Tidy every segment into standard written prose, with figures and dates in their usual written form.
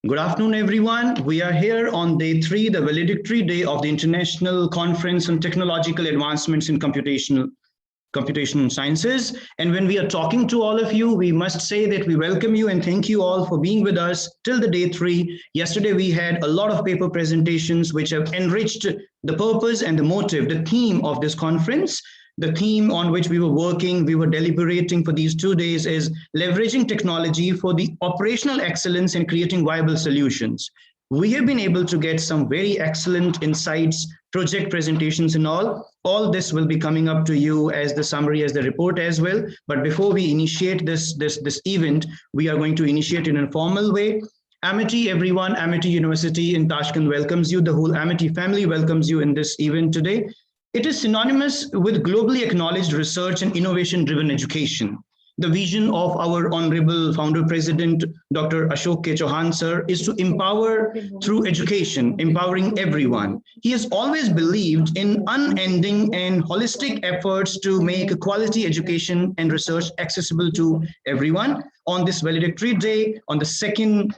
Good afternoon, everyone. We are here on day 3, the valedictory day of the International Conference on Technological Advancements in Computational Sciences. And when we are talking to all of you, we must say that we welcome you and thank you all for being with us till the day 3. Yesterday, we had a lot of paper presentations which have enriched the purpose and the motive, the theme of this conference. The theme on which we were working, we were deliberating for these 2 days is leveraging technology for the operational excellence and creating viable solutions. We have been able to get some very excellent insights, project presentations and all. All this will be coming up to you as the summary, as the report as well. But before we initiate this event, we are going to initiate in a formal way. Amity, everyone, Amity University in Tashkent welcomes you. The whole Amity family welcomes you in this event today. It is synonymous with globally acknowledged research and innovation-driven education. The vision of our Honorable Founder President, Dr. Ashok K. Chauhan, sir, is to empower through education, empowering everyone. He has always believed in unending and holistic efforts to make quality education and research accessible to everyone. On this valedictory day, on the second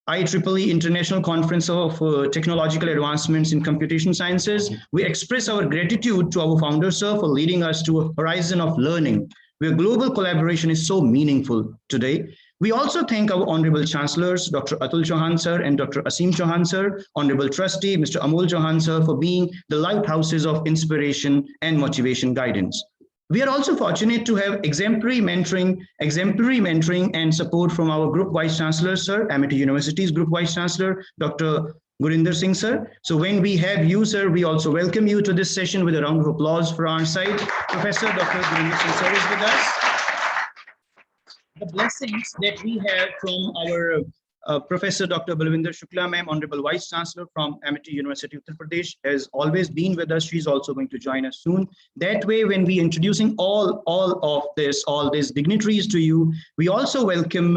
IEEE International Conference of Technological Advancements in Computation Sciences, we express our gratitude to our founder, sir, for leading us to a horizon of learning, where global collaboration is so meaningful today. We also thank our Honorable Chancellors, Dr. Atul Chauhan, sir, and Dr. Asim Chauhan, sir, Honorable Trustee, Mr. Amol Chauhan, sir, for being the lighthouses of inspiration and motivation guidance. We are also fortunate to have exemplary mentoring and support from our Group Vice Chancellor, sir, Amity University's Group Vice Chancellor, Dr. Gurinder Singh, sir. So when we have you, sir, we also welcome you to this session with a round of applause for our side. Professor Dr. Gurinder Singh, sir, is with us. The blessings that we have from our Professor Dr. Balwinder Shukla, ma'am, Honorable Vice Chancellor from Amity University, Uttar Pradesh, has always been with us. She's also going to join us soon. That way, when we introducing all these dignitaries to you, we also welcome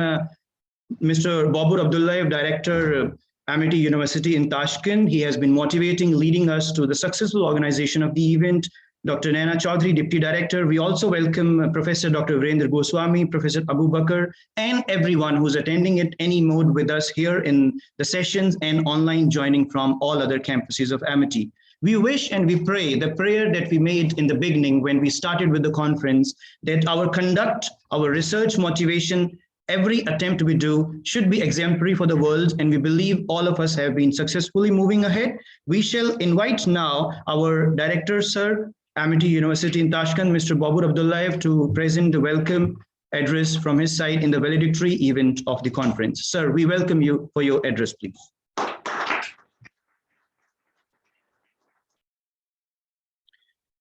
Mr. Babur Abdullayev, Director, Amity University in Tashkent. He has been motivating, leading us to the successful organization of the event. Dr. Naina Chaudhary, Deputy Director. We also welcome Professor Dr. Virendra Goswami, Professor Abu Bakr, and everyone who's attending at any mode with us here in the sessions and online joining from all other campuses of Amity. We wish and we pray the prayer that we made in the beginning when we started with the conference, that our conduct, our research motivation, every attempt we do should be exemplary for the world, and we believe all of us have been successfully moving ahead. We shall invite now our Director, sir, Amity University in Tashkent, Mr. Babur Abdullayev, to present the welcome address from his side in the valedictory event of the conference. Sir, we welcome you for your address, please.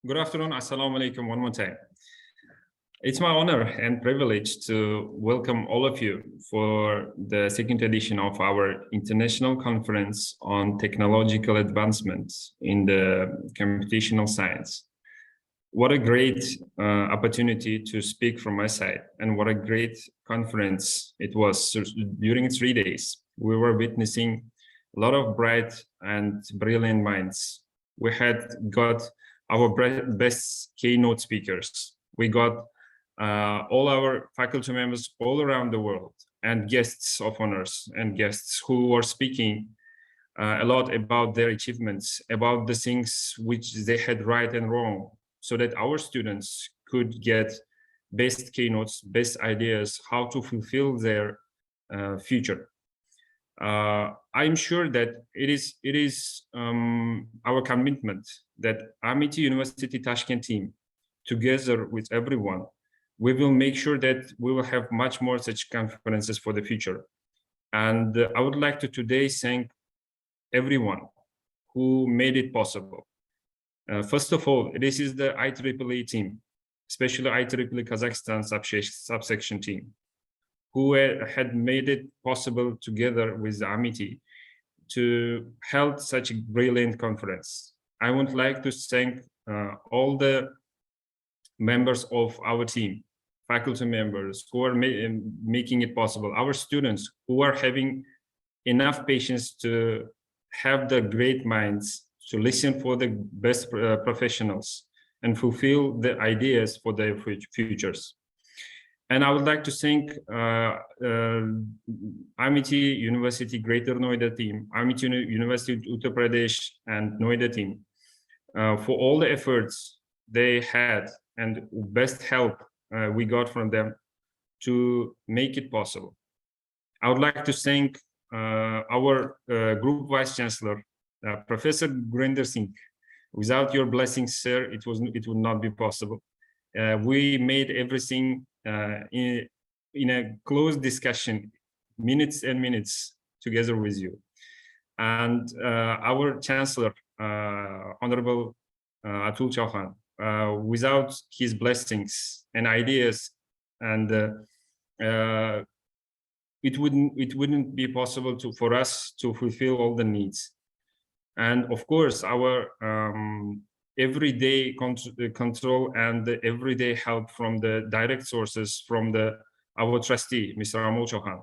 Good afternoon. Assalamu alaikum one more time. It's my honor and privilege to welcome all of you for the second edition of our International Conference on Technological Advancements in the Computational Science. What a great opportunity to speak from my side, and what a great conference it was. So during 3 days, we were witnessing a lot of bright and brilliant minds. We had got our best keynote speakers. We got all our faculty members all around the world, and guests of honors and guests who were speaking a lot about their achievements, about the things which they had right and wrong, so that our students could get best keynotes, best ideas, how to fulfill their future. I'm sure that it is our commitment that Amity University Tashkent team, together with everyone, we will make sure that we will have much more such conferences for the future. And I would like to today thank everyone who made it possible. First of all, this is the IEEE team, especially IEEE Kazakhstan subsection team, who had made it possible together with Amity to hold such a brilliant conference. I would like to thank all the members of our team, faculty members who are making it possible, our students who are having enough patience to have the great minds to listen for the best professionals and fulfill the ideas for their futures. And I would like to thank Amity University Greater Noida team, Amity University Uttar Pradesh and Noida team for all the efforts they had and best help we got from them to make it possible. I would like to thank our Group Vice Chancellor, Professor Gurinder Singh. Without your blessings, sir, it would not be possible. We made everything in a close discussion, minutes and minutes together with you. And our Chancellor, Honorable Atul Chauhan, without his blessings and ideas, and it wouldn't be possible for us to fulfill all the needs. And of course, our everyday control and the everyday help from the direct sources from our trustee, Mr. Amol Chauhan,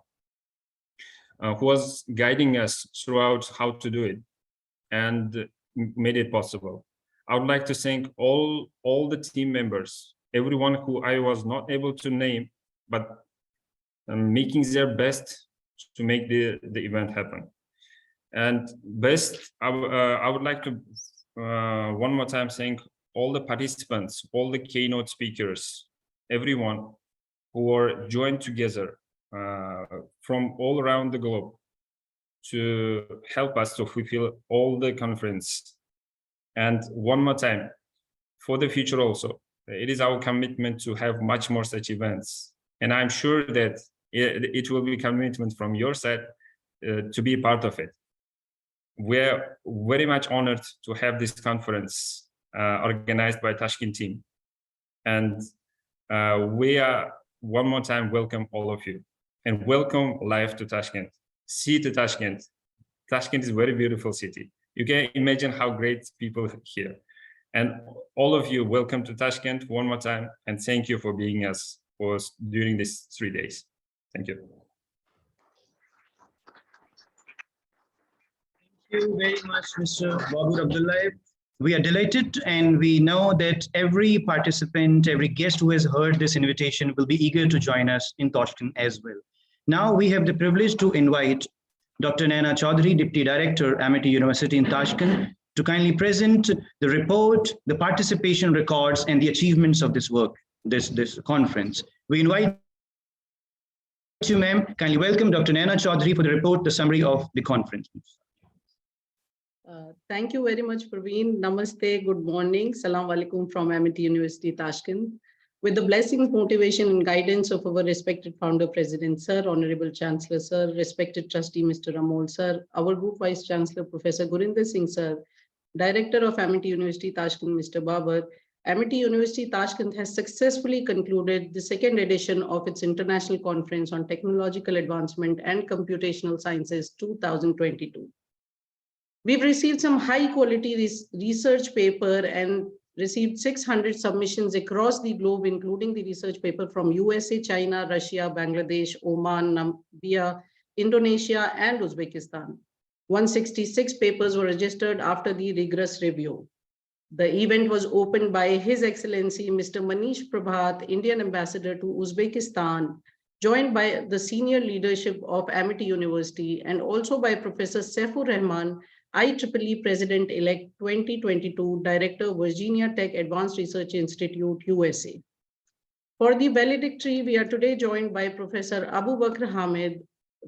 who was guiding us throughout how to do it and made it possible. I would like to thank all the team members, everyone who I was not able to name, but making their best to make the event happen. And I would like to one more time thank all the participants, all the keynote speakers, everyone who are joined together from all around the globe to help us to fulfill all the conference. And one more time, for the future also, it is our commitment to have much more such events. And I'm sure that it will be a commitment from your side to be a part of it. We're very much honored to have this conference organized by Tashkent team. And we are one more time welcome all of you and welcome live to Tashkent. See to Tashkent. Tashkent is a very beautiful city. You can imagine how great people here. And all of you, welcome to Tashkent one more time, and thank you for being us during these 3 days. Thank you. Thank you very much, Mr. Babur Abdullayev. We are delighted, and we know that every participant, every guest who has heard this invitation will be eager to join us in Tashkent as well. Now we have the privilege to invite Dr. Naina Chaudhary, Deputy Director, Amity University in Tashkent, to kindly present the report, the participation records, and the achievements of this work, this conference. We invite you, ma'am. Kindly welcome Dr. Naina Chaudhary for the report, the summary of the conference. Thank you very much, Praveen. Namaste, good morning. Salam alaikum from Amity University, Tashkent. With the blessings, motivation, and guidance of our respected founder, President, Sir, Honorable Chancellor, Sir, respected Trustee, Mr. Amol, Sir, our Group Vice Chancellor, Professor Gurinder Singh, Sir, Director of Amity University, Tashkent, Mr. Babar, Amity University, Tashkent has successfully concluded the second edition of its International Conference on Technological Advancement and Computational Sciences 2022. We've received some high quality research paper and received 600 submissions across the globe, including the research paper from USA, China, Russia, Bangladesh, Oman, Namibia, Indonesia, and Uzbekistan. 166 papers were registered after the rigorous review. The event was opened by His Excellency Mr. Manish Prabhat, Indian Ambassador to Uzbekistan, joined by the senior leadership of Amity University and also by Professor Saifur Rahman, IEEE President-elect 2022, Director, Virginia Tech Advanced Research Institute, USA. For the valedictory, we are today joined by Professor Abu Bakr Hamid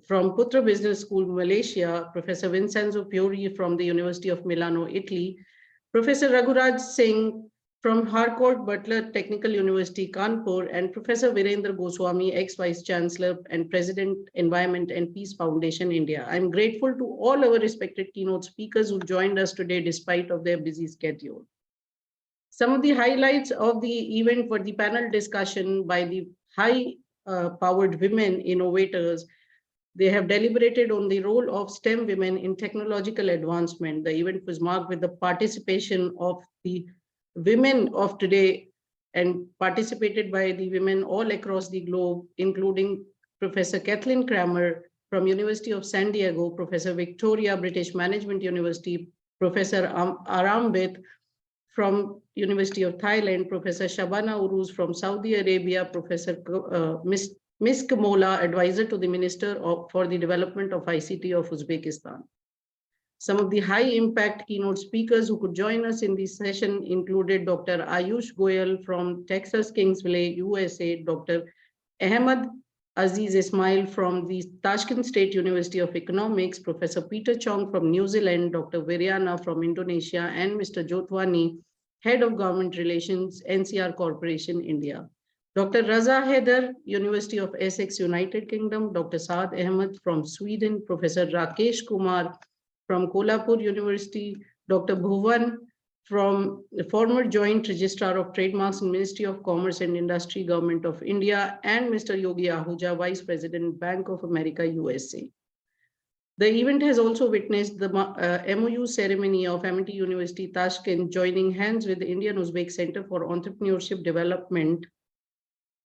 from Putra Business School, Malaysia, Professor Vincenzo Fiori from the University of Milano, Italy, Professor Raghuraj Singh from Harcourt Butler Technical University, Kanpur, and Professor Virendra Goswami, ex-Vice Chancellor and President, Environment and Peace Foundation, India. I'm grateful to all our respected keynote speakers who joined us today despite of their busy schedule. Some of the highlights of the event were the panel discussion by the high-powered women innovators. They have deliberated on the role of STEM women in technological advancement. The event was marked with the participation of the women of today and participated by the women all across the globe, including Professor Kathleen Kramer from University of San Diego, Professor Victoria, British Management University, Professor Arambit from University of Thailand, Professor Shabana Uruz from Saudi Arabia, Professor Ms. Kamola, advisor to the Minister for the Development of ICT of Uzbekistan. Some of the high impact keynote speakers who could join us in this session included Dr. Ayush Goyal from Texas Kingsville, USA, Dr. Ahmed Aziz Ismail from the Tashkent State University of Economics, Professor Peter Chong from New Zealand, Dr. Viryana from Indonesia, and Mr. Jotwani, Head of Government Relations, NCR Corporation, India. Dr. Raza Haider, University of Essex, United Kingdom, Dr. Saad Ahmed from Sweden, Professor Rakesh Kumar from Kolhapur University, Dr. Bhuvan from the former Joint Registrar of Trademarks in Ministry of Commerce and Industry, Government of India, and Mr. Yogi Ahuja, Vice President, Bank of America, USA. The event has also witnessed the MOU ceremony of Amity University Tashkent joining hands with the Indian Uzbek Center for Entrepreneurship Development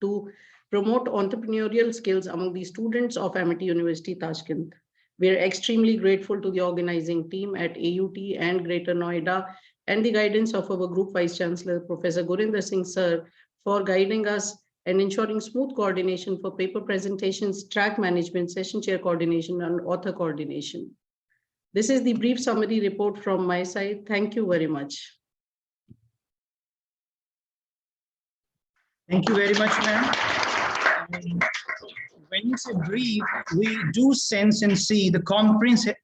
to promote entrepreneurial skills among the students of Amity University Tashkent. We are extremely grateful to the organizing team at AUT and Greater Noida and the guidance of our Group Vice Chancellor, Professor Gurinder Singh Sir, for guiding us and ensuring smooth coordination for paper presentations, track management, session chair coordination, and author coordination. This is the brief summary report from my side. Thank you very much. Thank you very much, ma'am. When you say brief, we do sense and see the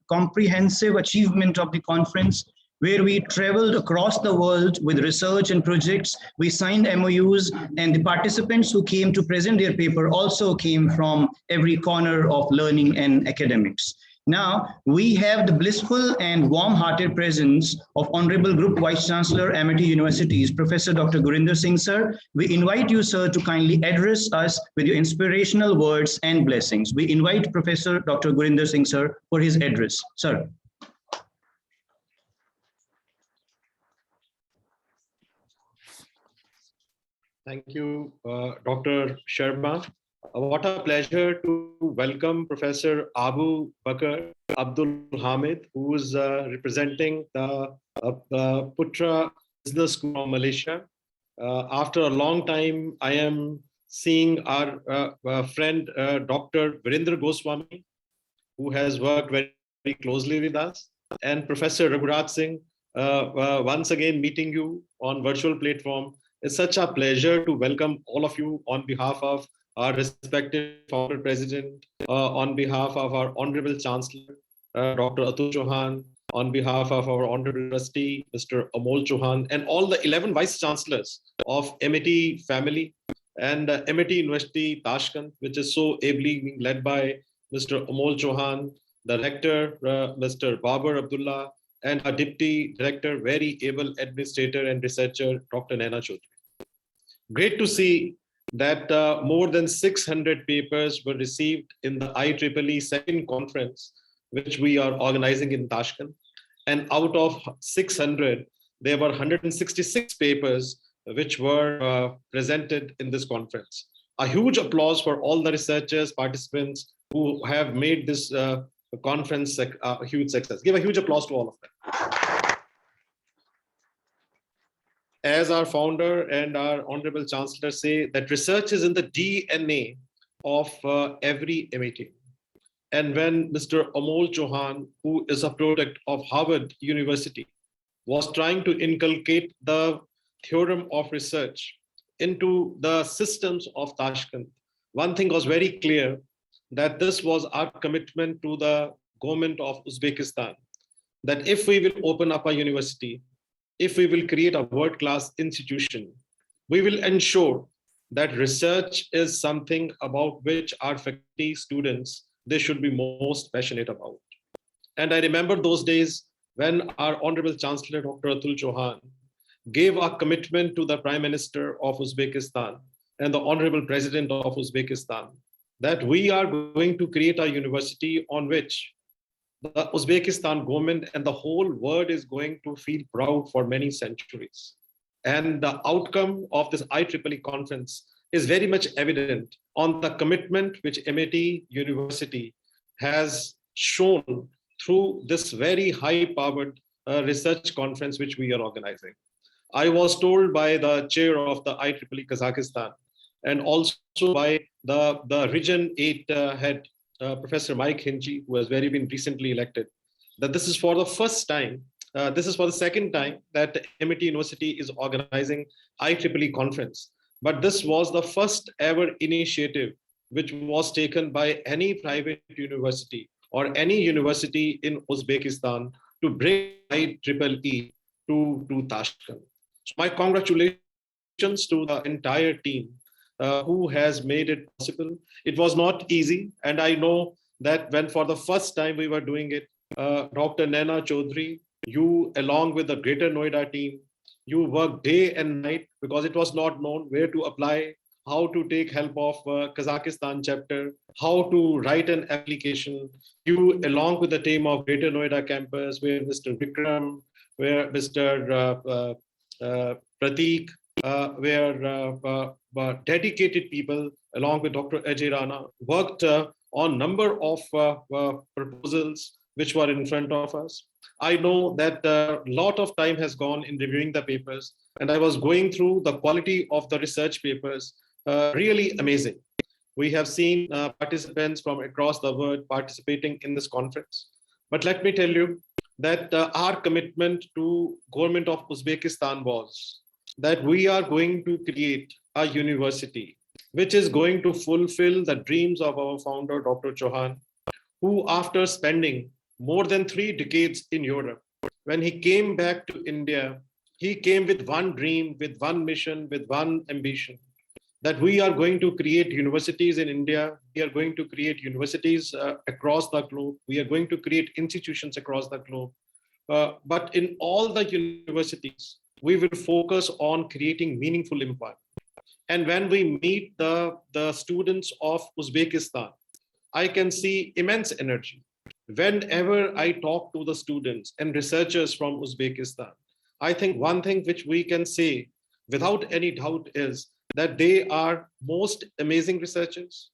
comprehensive achievement of the conference, where we traveled across the world with research and projects. We signed MOUs, and the participants who came to present their paper also came from every corner of learning and academics. Now, we have the blissful and warm-hearted presence of Honorable Group Vice Chancellor, Amity Universities, Professor Dr. Gurinder Singh Sir. We invite you, sir, to kindly address us with your inspirational words and blessings. We invite Professor Dr. Gurinder Singh Sir for his address. Sir. Thank you, Dr. Sharma. What a pleasure to welcome Professor Abu Bakr Abdul Hamid, who is representing the Putra Business School from Malaysia. After a long time, I am seeing our friend, Dr. Virendra Goswami, who has worked very, very closely with us, and Professor Raghurat Singh, once again meeting you on virtual platform. It's such a pleasure to welcome all of you on behalf of our respective founder president, on behalf of our honorable chancellor, Dr. Atul Chauhan, on behalf of our honorable trustee, Mr. Amol Chauhan, and all the 11 vice chancellors of MIT family and MIT University Tashkent, which is so ably being led by Mr. Amol Chauhan, the rector, Mr. Babar Abdullah, and our deputy director, very able administrator and researcher, Dr. Naina Chaudhary. Great to see that more than 600 papers were received in the IEEE second conference, which we are organizing in Tashkent. And out of 600, there were 166 papers which were presented in this conference. A huge applause for all the researchers, participants who have made this conference a huge success. Give a huge applause to all of them. As our founder and our honorable chancellor say, that research is in the DNA of every MIT. And when Mr. Amol Chauhan, who is a product of Harvard University, was trying to inculcate the theorem of research into the systems of Tashkent, one thing was very clear, that this was our commitment to the government of Uzbekistan, that if we will open up a university, if we will create a world-class institution, we will ensure that research is something about which our faculty students, they should be most passionate about. And I remember those days when our honorable chancellor, Dr. Atul Chauhan, gave a commitment to the Prime Minister of Uzbekistan and the honorable president of Uzbekistan, that we are going to create a university on which the Uzbekistan government and the whole world is going to feel proud for many centuries. And the outcome of this IEEE conference is very much evident on the commitment which MIT University has shown through this very high-powered research conference which we are organizing. I was told by the chair of the IEEE Kazakhstan and also by the Region 8 head, Professor Mike Hinchey, who has been recently elected, that this is for the first time, this is for the second time that MIT University is organizing IEEE conference. But this was the first ever initiative which was taken by any private university or any university in Uzbekistan to bring IEEE to Tashkent. So my congratulations to the entire team who has made it possible. It was not easy, and I know that when for the first time we were doing it, Dr. Naina Chaudhary, you along with the Greater Noida team, you worked day and night because it was not known where to apply, how to take help of Kazakhstan chapter, how to write an application. You, along with the team of Greater Noida campus, where Mr. Vikram, where Mr. Prateek, where dedicated people, along with Dr. Ajay Rana, worked on number of proposals which were in front of us. I know that a lot of time has gone in reviewing the papers, and I was going through the quality of the research papers, really amazing. We have seen participants from across the world participating in this conference. But let me tell you that our commitment to government of Uzbekistan was that we are going to create a university which is going to fulfill the dreams of our founder, Dr. Chauhan, who after spending more than 3 decades in Europe, when he came back to India, he came with one dream, with one mission, with one ambition, that we are going to create universities in India, we are going to create universities across the globe, we are going to create institutions across the globe. But in all the universities, we will focus on creating meaningful impact. And when we meet the students of Uzbekistan, I can see immense energy. Whenever I talk to the students and researchers from Uzbekistan, I think one thing which we can say without any doubt is that they are most amazing researchers,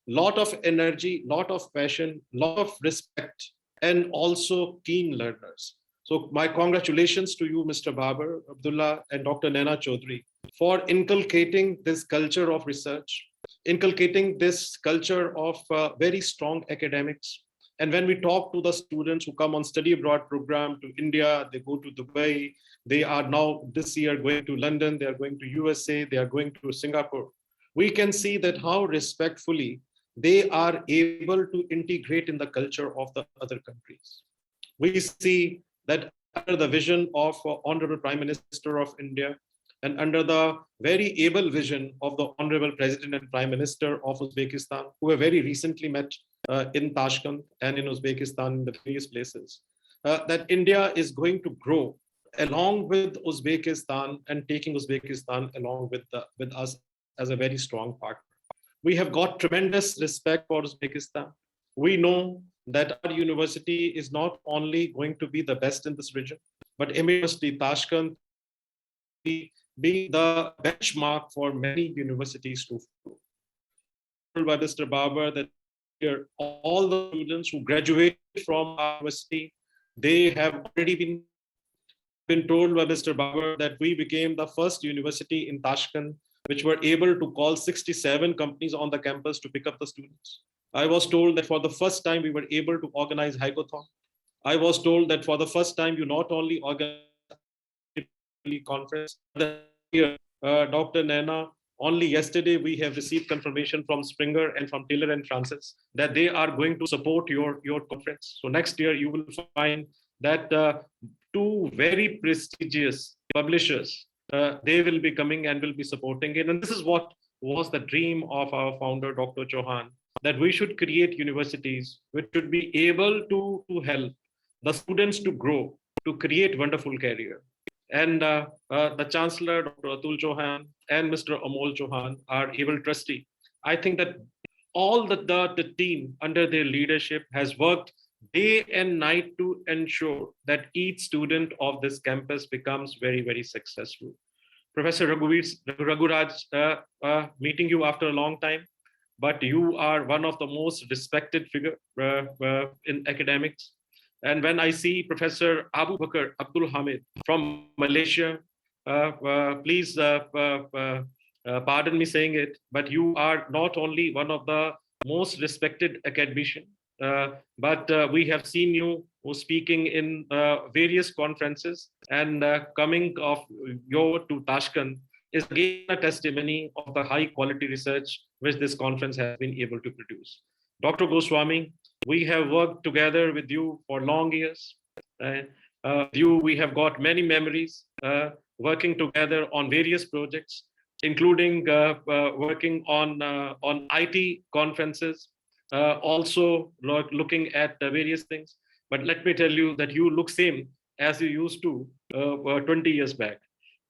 lot of energy, lot of passion, lot of respect, and also keen learners. So my congratulations to you, Mr. Babar, Abdullah, and Dr. Naina Chaudhary for inculcating this culture of research, inculcating this culture of very strong academics. And when we talk to the students who come on study abroad program to India, they go to Dubai, they are now this year going to London, they are going to USA, they are going to Singapore. We can see that how respectfully they are able to integrate in the culture of the other countries. We see that under the vision of Honorable Prime Minister of India and under the very able vision of the Honorable President and Prime Minister of Uzbekistan, who have very recently met in Tashkent and in Uzbekistan in the various places, that India is going to grow along with Uzbekistan and taking Uzbekistan along with us as a very strong partner. We have got tremendous respect for Uzbekistan. We know that our university is not only going to be the best in this region, but University Tashkent be the benchmark for many universities to follow. By Mr. Babar, that here all the students who graduated from our university, they have already been told by Mr. Babar that we became the first university in Tashkent which were able to call 67 companies on the campus to pick up the students. I was told that for the first time we were able to organize hackathon. I was told that for the first time you not only organize conference, but here, Dr. Naina, only yesterday we have received confirmation from Springer and from Taylor and Francis that they are going to support your conference. So next year you will find that 2 very prestigious publishers, they will be coming and will be supporting it. And this is what was the dream of our founder, Dr. Chauhan, that we should create universities which should be able to help the students to grow, to create wonderful career. And the Chancellor, Dr. Atul Chauhan, and Mr. Amol Chauhan, our able trustee. I think that all the team under their leadership has worked day and night to ensure that each student of this campus becomes very, very successful. Professor Raghuraj, meeting you after a long time, but you are one of the most respected figure in academics. And when I see Professor Abu Bakr Abdul Hamid from Malaysia, please pardon me saying it, but you are not only one of the most respected academician, but we have seen you speaking in various conferences, and coming of your to Tashkent is again a testimony of the high quality research which this conference has been able to produce. Dr. Goswami, we have worked together with you for long years. We have got many memories working together on various projects, including working on IT conferences, also looking at various things. But let me tell you that you look same as you used to 20 years back.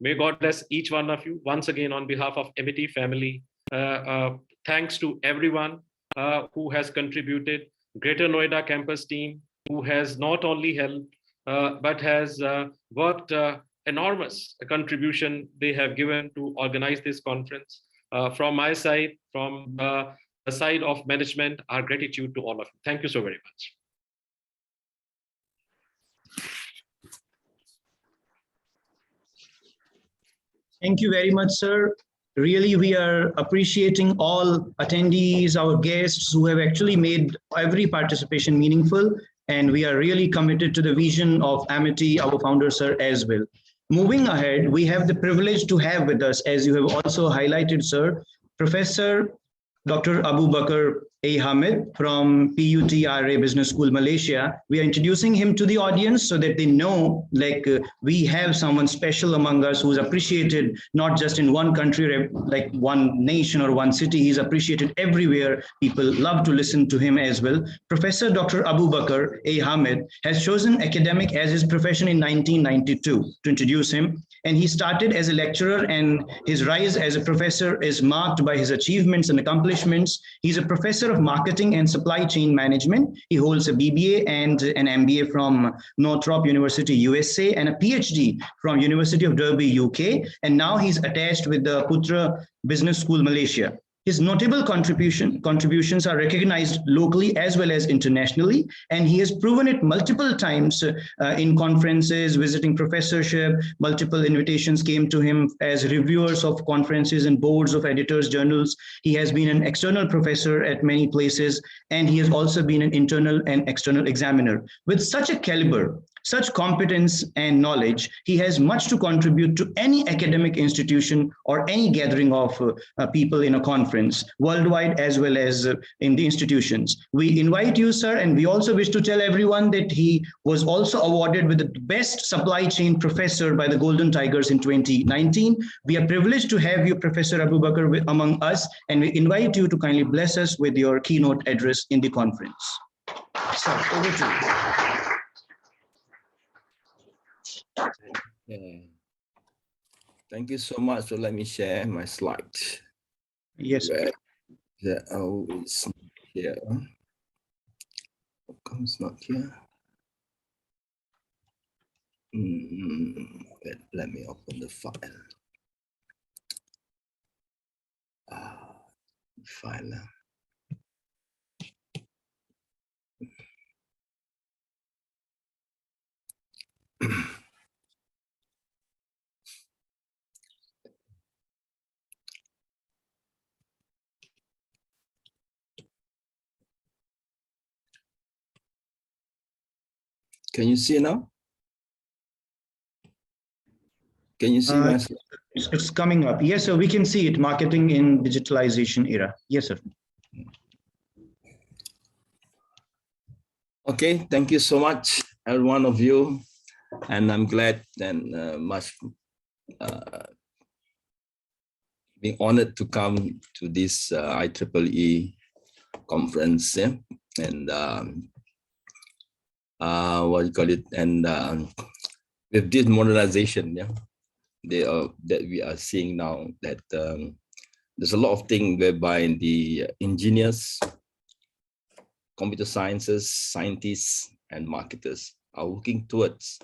May God bless each one of you. Once again, on behalf of MET family, thanks to everyone who has contributed. Greater Noida campus team, who has not only helped, but has worked enormous contribution they have given to organize this conference. From my side, from the side of management, our gratitude to all of you. Thank you so very much. Thank you very much, sir. Really, we are appreciating all attendees, our guests who have actually made every participation meaningful. And we are really committed to the vision of Amity, our founder, sir, as well. Moving ahead, we have the privilege to have with us, as you have also highlighted, sir, Professor Dr. Abu Bakr A. Hamid from PUTRA Business School, Malaysia. We are introducing him to the audience so that they know, like, we have someone special among us who's appreciated not just in one country, like one nation or one city. He's appreciated everywhere. People love to listen to him as well. Professor Dr. Abu Bakr A. Hamid has chosen academic as his profession in 1992 to introduce him. And he started as a lecturer, and his rise as a professor is marked by his achievements and accomplishments. He's a professor of marketing and supply chain management. He holds a BBA and an MBA from Northrop University, USA, and a PhD from University of Derby, UK. And now he's attached with the Putra Business School, Malaysia. His notable contributions are recognized locally as well as internationally, and he has proven it multiple times in conferences, visiting professorship. Multiple invitations came to him as reviewers of conferences and boards of editors' journals. He has been an external professor at many places, and he has also been an internal and external examiner. With such a caliber, such competence and knowledge, he has much to contribute to any academic institution or any gathering of people in a conference, worldwide as well as in the institutions. We invite you, sir, and we also wish to tell everyone that he was also awarded with the best supply chain professor by the Golden Tigers in 2019. We are privileged to have you, Professor Abu Bakr, among us, and we invite you to kindly bless us with your keynote address in the conference. Sir, over to you. Yeah. Thank you so much. So let me share my slides. Yes. Oh, it's not here. How come it's not here? Let me open the file. File. Can you see now? Can you see my slide? It's coming up. Yes, sir. We can see it. Marketing in digitalization era. Yes, sir. Okay. Thank you so much, every one of you. And I'm glad and much being honored to come to this IEEE conference. Yeah? And what you call it? And with this modernization, yeah, that we are seeing now, that there's a lot of things whereby the engineers, computer sciences, scientists, and marketers are working towards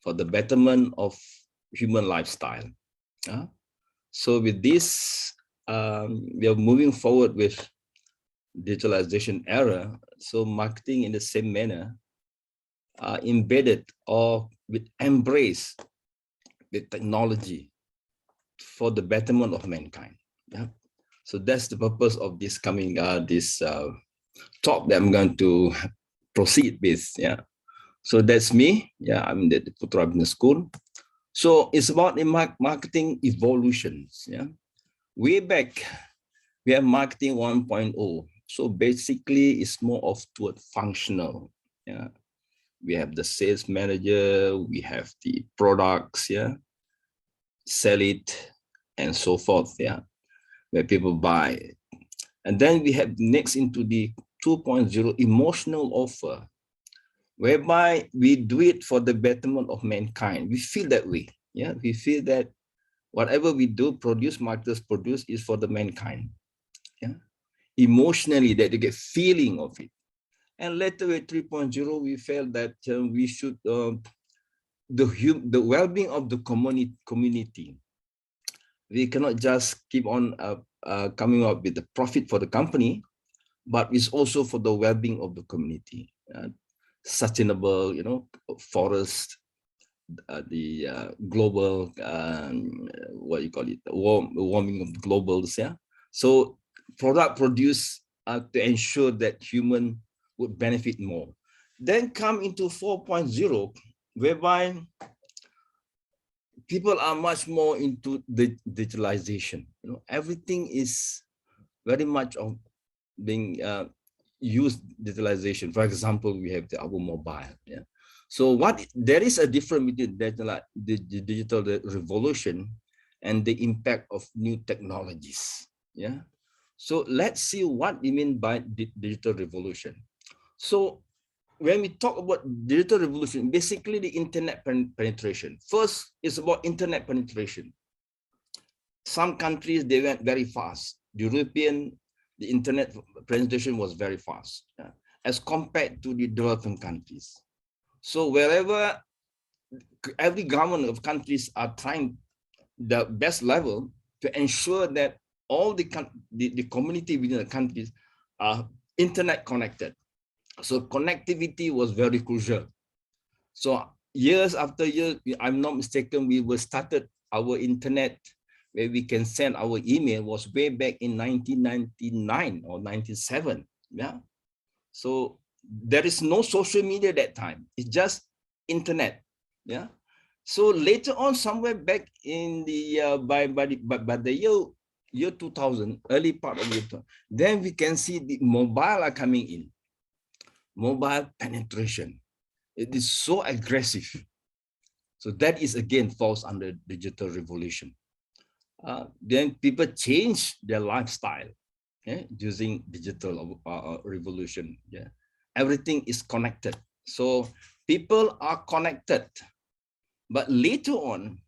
for the betterment of human lifestyle. So with this, we are moving forward with digitalization era. So marketing in the same manner are embedded or with embrace the technology for the betterment of mankind. Yeah. So that's the purpose of this coming this talk that I'm going to proceed with. Yeah. So that's me. Yeah, I'm the Putra Business School. So it's about the marketing evolutions. Yeah. Way back, we have marketing 1.0. So basically, it's more of toward functional. Yeah. We have the sales manager, we have the products, yeah, sell it, and so forth, yeah, where people buy. And then we have next into the 2.0 emotional offer, whereby we do it for the betterment of mankind. We feel that way, yeah. We feel that whatever we do, marketers produce is for the mankind, yeah. Emotionally, that you get feeling of it. And later with 3.0, we felt that we should the well-being of the community. We cannot just keep on coming up with the profit for the company, but it's also for the well-being of the community. Sustainable, you know, forest, the global, what you call it, warming of the globals. Yeah. So product produced to ensure that human would benefit more. Then come into 4.0, whereby people are much more into the digitalization. You know, everything is very much of being used digitalization. For example, we have our mobile. Yeah. So there is a difference between the digital revolution and the impact of new technologies. Yeah. So let's see what we mean by digital revolution. So when we talk about digital revolution, basically the internet penetration. First, it's about internet penetration. Some countries, they went very fast. The internet penetration was very fast, yeah, as compared to the developing countries. So wherever every government of countries are trying the best level to ensure that all the community within the countries are internet connected. So connectivity was very crucial. So years after years, I'm not mistaken, we were started our internet where we can send our email was way back in 1999 or 97. Yeah. So there is no social media at that time. It's just internet. Yeah. So later on, somewhere back in the by the year 2000, early part of the year, then we can see the mobile are coming in. Mobile penetration. It is so aggressive. So that is again falls under digital revolution. Then people change their lifestyle, using digital revolution. Yeah, everything is connected. So people are connected, but later on,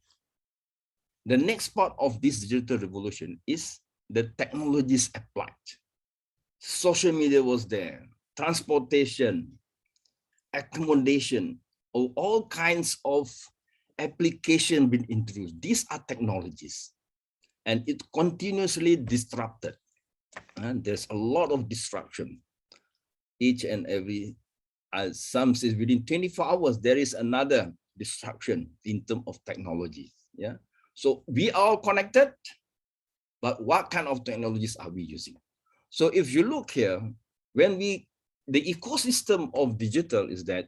the next part of this digital revolution is the technologies applied. Social media was there, transportation, accommodation, all kinds of application been introduced. These are technologies, and it continuously disrupted. And there's a lot of disruption. Each and every, as some says, within 24 hours, there is another disruption in terms of technology. Yeah. So we are all connected, but what kind of technologies are we using? So if you look here, the ecosystem of digital is that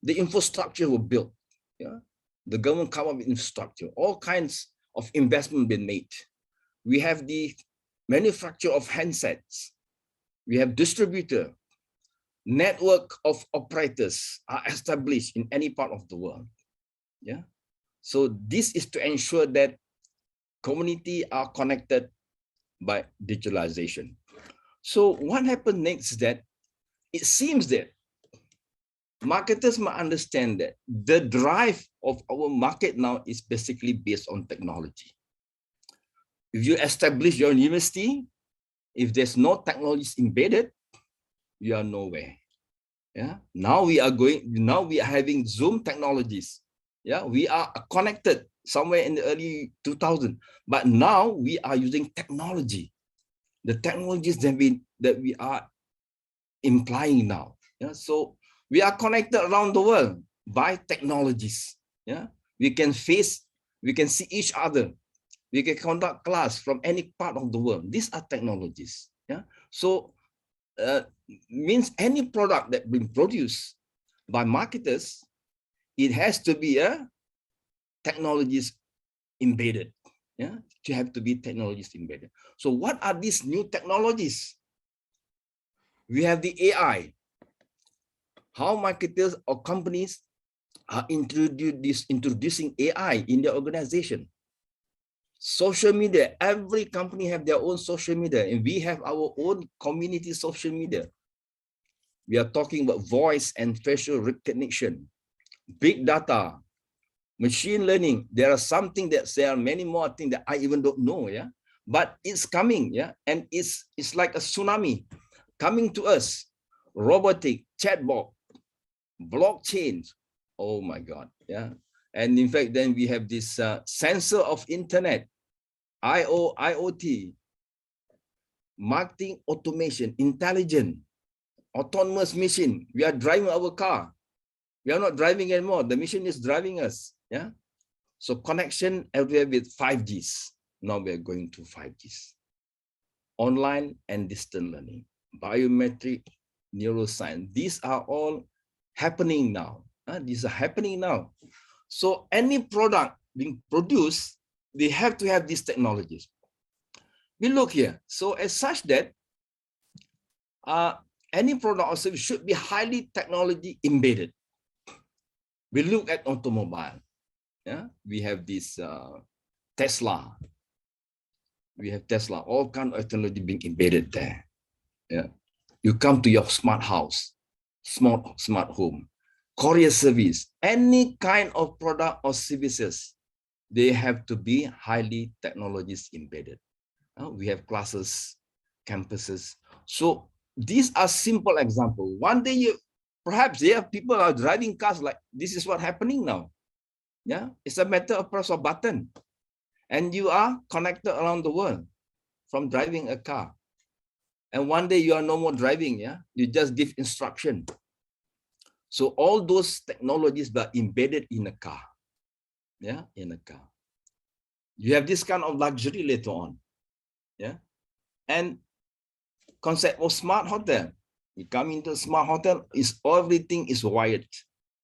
the infrastructure were built. Yeah, the government come up with infrastructure, all kinds of investment been made. We have the manufacture of handsets. We have distributor, network of operators are established in any part of the world. Yeah, so this is to ensure that community are connected by digitalization. So what happened next is that it seems that marketers must understand that the drive of our market now is basically based on technology. If you establish your university, if there's no technologies embedded, you are nowhere. Yeah. Now we are having Zoom technologies. Yeah, we are connected somewhere in the early 2000s, but now we are using technology. The technologies that we are implying now. Yeah, so we are connected around the world by technologies. Yeah, we can face We can see each other. We can conduct class from any part of the world. These are technologies. Yeah. So means any product that being produced by marketers, it has to be a technologies embedded. Yeah, to have to be technologies embedded. So what are these new technologies? We have the AI. How marketers or companies are introducing AI in their organization. Social media, every company have their own social media, and we have our own community social media. We are talking about voice and facial recognition, big data, machine learning. There are there are many more things that I even don't know, yeah. But it's coming, yeah, and it's like a tsunami coming to us. Robotic, chatbot, blockchain. Oh my God, yeah. And in fact, then we have this sensor of internet, IoT, marketing automation, intelligent, autonomous machine. We are driving our car. We are not driving anymore. The machine is driving us. Yeah. So connection everywhere with 5Gs. Now we are going to 5Gs. Online and distant learning, biometric, neuroscience. These are all happening now. These are happening now. So any product being produced, they have to have these technologies. We look here. So as such that any product or service should be highly technology embedded. We look at automobile. Yeah, we have this Tesla. We have Tesla, all kind of technology being embedded there. Yeah, you come to your smart house, smart home, courier service, any kind of product or services, they have to be highly technologies embedded. We have classes, campuses. So these are simple examples. One day perhaps people are driving cars like this is what's happening now. Yeah, it's a matter of press a button, and you are connected around the world from driving a car. And one day you are no more driving. Yeah, you just give instruction. So all those technologies are embedded in a car. Yeah, in a car. You have this kind of luxury later on. Yeah, and concept of smart hotel. You come into a smart hotel, everything is wired.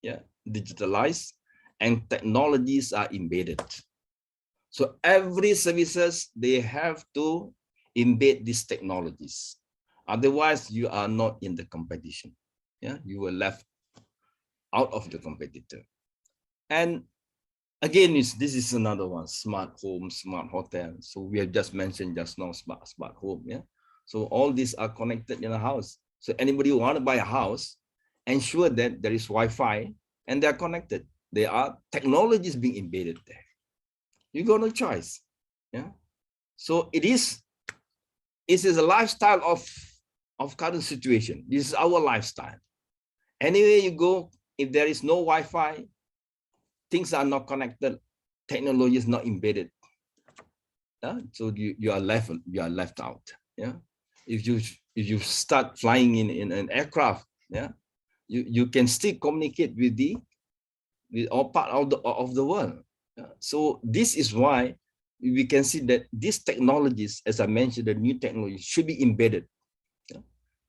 Yeah, digitalized, and technologies are embedded. So every services, they have to embed these technologies. Otherwise, you are not in the competition. Yeah, you were left out of the competitor. And again, this is another one: smart home, smart hotel. So we have just mentioned just now smart home. Yeah. So all these are connected in a house. So anybody who want to buy a house, ensure that there is Wi-Fi and they're connected. There are technologies being embedded there. You got no choice. Yeah. So it is a lifestyle of current situation. This is our lifestyle. Anywhere you go, if there is no Wi-Fi, things are not connected, technology is not embedded. So you are left out. Yeah. If you start flying in an aircraft, yeah, you can still communicate with all part of the world. So this is why we can see that these technologies, as I mentioned, the new technologies should be embedded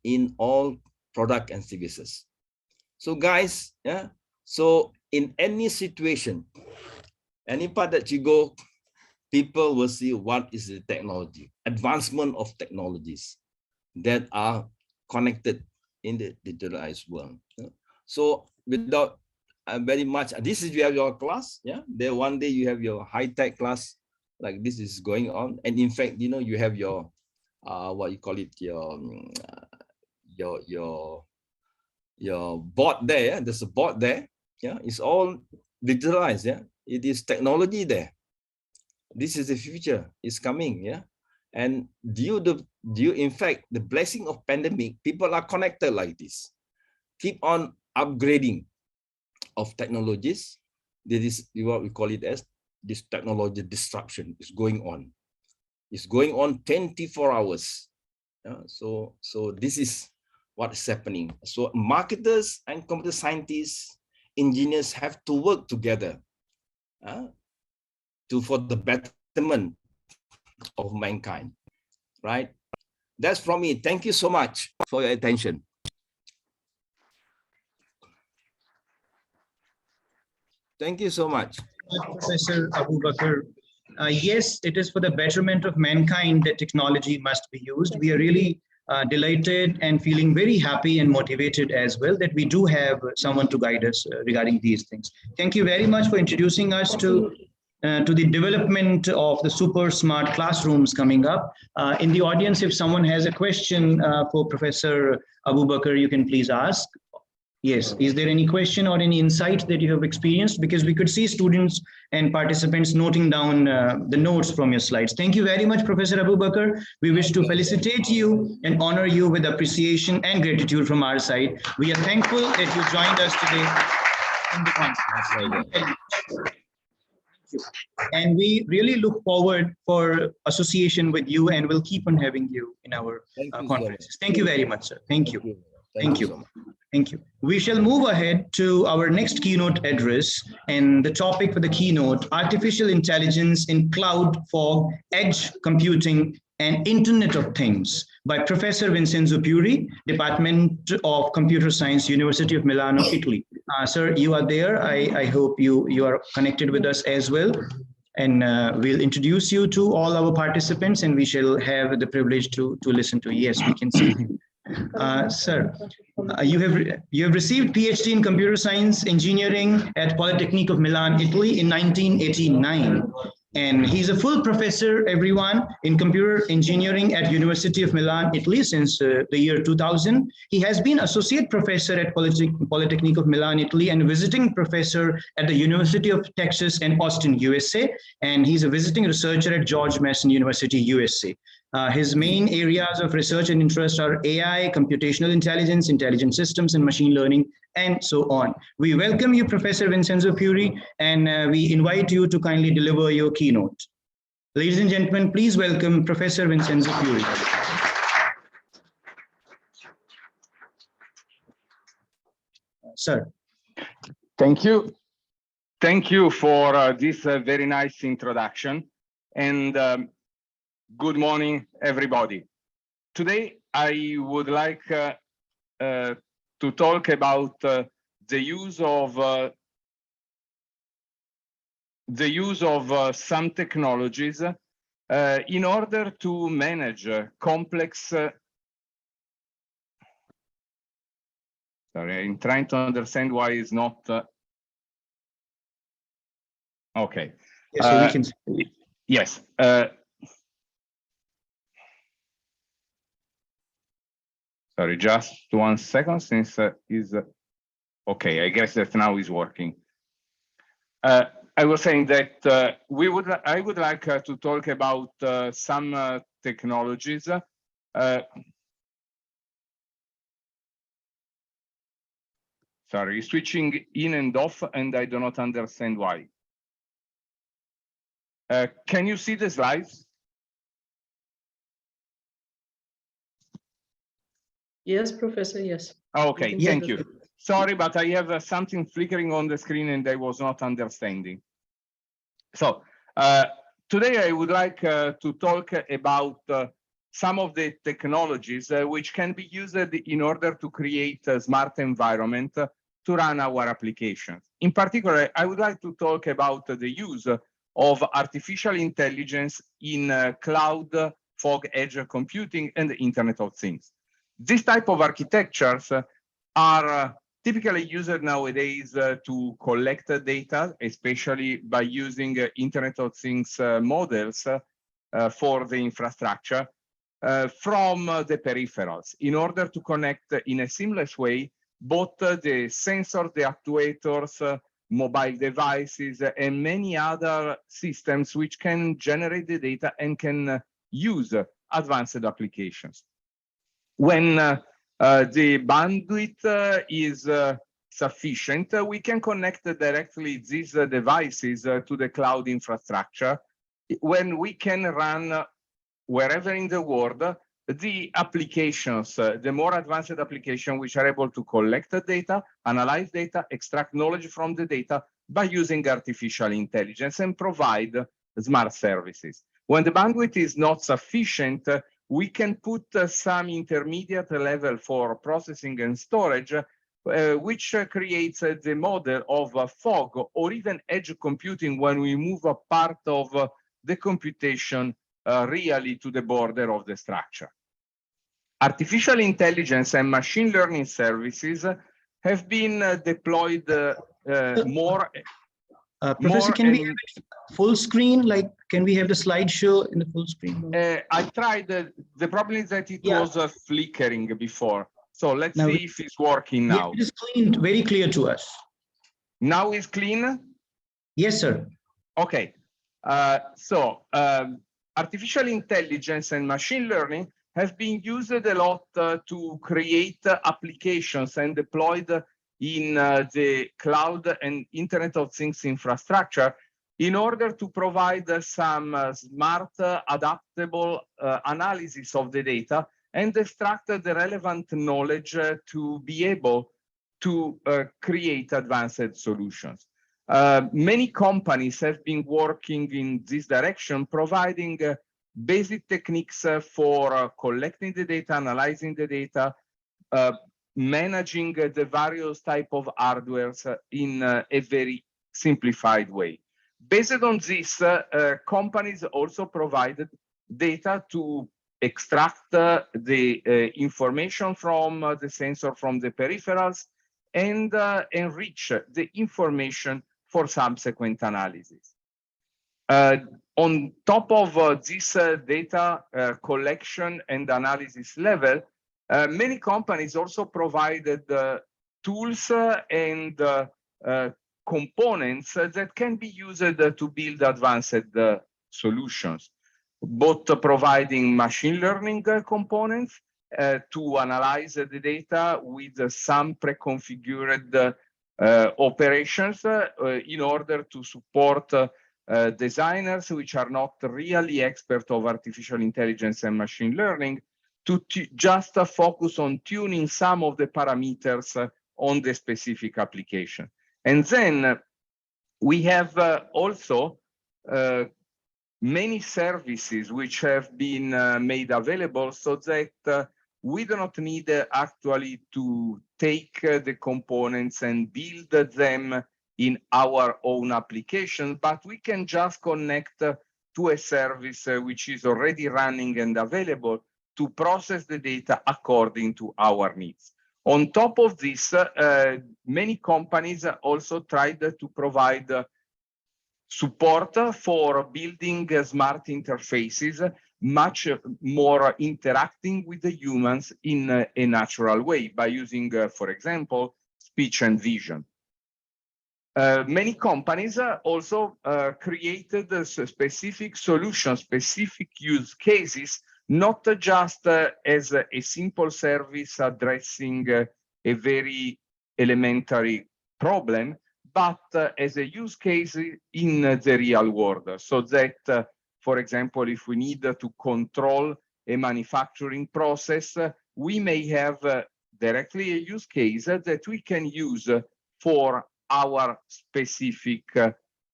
in all product and services. So guys, yeah. So in any situation, any part that you go, people will see what is the technology, advancement of technologies that are connected in the digitalized world. So without very much, this is you have your class, yeah. There one day you have your high-tech class, like this is going on, and in fact, you know, you have your what you call it, your board there. Yeah? There's a board there. Yeah, it's all digitalized. Yeah, it is technology there. This is the future. It's coming. Yeah, and due in fact the blessing of pandemic, people are connected like this. Keep on upgrading of technologies. This is what we call it as this technology disruption is going on. It's going on 24 hours. Yeah? So this is what's happening. So marketers and computer scientists, engineers have to work together to for the betterment of mankind, right? That's from me. Thank you so much for your attention. Thank you so much. Professor Abu Bakr. Yes, it is for the betterment of mankind that technology must be used. We are really delighted and feeling very happy and motivated as well that we do have someone to guide us regarding these things. Thank you very much for introducing us to the development of the super smart classrooms coming up. In the audience, if someone has a question for Professor Abu Bakr, you can please ask. Yes, is there any question or any insight that you have experienced? Because we could see students and participants noting down the notes from your slides. Thank you very much, Professor Abu Bakr. We wish to felicitate you and honor you with appreciation and gratitude from our side. We are thankful that you joined us today in the conference. Thank you. And we really look forward for association with you, and we'll keep on having you in our conferences. Thank you very much, sir. Thank you. Thank you. So much. Thank you. We shall move ahead to our next keynote address, and the topic for the keynote, Artificial Intelligence in Cloud, Fog, Edge Computing, and Internet of Things by Professor Vincenzo Puri, Department of Computer Science, University of Milano, Italy. Sir, you are there. I hope you are connected with us as well. And we'll introduce you to all our participants, and we shall have the privilege to listen to. Yes, we can see. Sir, you have received PhD in Computer Science Engineering at Polytechnic of Milan, Italy in 1989. And he's a full professor, everyone, in computer engineering at University of Milan, Italy since the year 2000. He has been associate professor at Polytechnic of Milan, Italy, and visiting professor at the University of Texas in Austin, USA. And he's a visiting researcher at George Mason University, USA. His main areas of research and interest are AI, computational intelligence, intelligent systems, and machine learning, and so on. We welcome you, Professor Vincenzo Puri, and we invite you to kindly deliver your keynote. Ladies and gentlemen, please welcome Professor Vincenzo Puri. Sir. Thank you. Thank you for this very nice introduction. And good morning, everybody. Today, I would like to talk about the use of some technologies in order to manage complex. Sorry, I'm trying to understand why it's not. Okay. Yes, so we can see. Yes. Sorry, just 1 second, since is okay. I guess that now is working. I was saying that I would like to talk about some technologies. Sorry, switching in and off, and I do not understand why. Can you see the slides? Yes, Professor, yes. Okay, thank you. Sorry, but I have something flickering on the screen and I was not understanding. So today I would like to talk about some of the technologies which can be used in order to create a smart environment to run our applications. In particular, I would like to talk about the use of artificial intelligence in cloud, fog, edge computing, and the Internet of Things. This type of architectures are typically used nowadays to collect data, especially by using Internet of Things models for the infrastructure from the peripherals in order to connect in a seamless way both the sensors, the actuators, mobile devices, and many other systems which can generate the data and can use advanced applications. When the bandwidth is sufficient, we can connect directly these devices to the cloud infrastructure, when we can run wherever in the world the applications, the more advanced applications which are able to collect the data, analyze data, extract knowledge from the data by using artificial intelligence and provide smart services. When the bandwidth is not sufficient, we can put some intermediate level for processing and storage, which creates the model of fog or even edge computing when we move a part of the computation really to the border of the structure. Artificial intelligence and machine learning services have been deployed more. Professor, can we have it full screen? Like, can we have the slideshow in the full screen? I tried. The problem is that it was flickering before. So let's Now see if it's working now. It is clean, very clear to us. Now it's clean? Yes, sir. Okay. Artificial intelligence and machine learning have been used a lot to create applications and deployed in the cloud and Internet of Things infrastructure in order to provide some smart, adaptable analysis of the data and extract the relevant knowledge to be able to create advanced solutions. Many companies have been working in this direction, providing basic techniques for collecting the data, analyzing the data, managing the various type of hardwares in a very simplified way. Based on this, companies also provided data to extract the information from the sensor, from the peripherals, and enrich the information for subsequent analysis. On top of this data collection and analysis level, many companies also provided tools and components that can be used to build advanced solutions, both providing machine learning components to analyze the data with some pre-configured operations in order to support designers which are not really experts of artificial intelligence and machine learning to just focus on tuning some of the parameters on the specific application. And then we have also many services which have been made available so that we do not need actually to take the components and build them in our own application, but we can just connect to a service which is already running and available to process the data according to our needs. On top of this, many companies also tried to provide support for building smart interfaces, much more interacting with the humans in a natural way by using, for example, speech and vision. Many companies also created specific solutions, specific use cases, not just as a simple service addressing a very elementary problem, but as a use case in the real world. So that, for example, if we need to control a manufacturing process, we may have directly a use case that we can use for our specific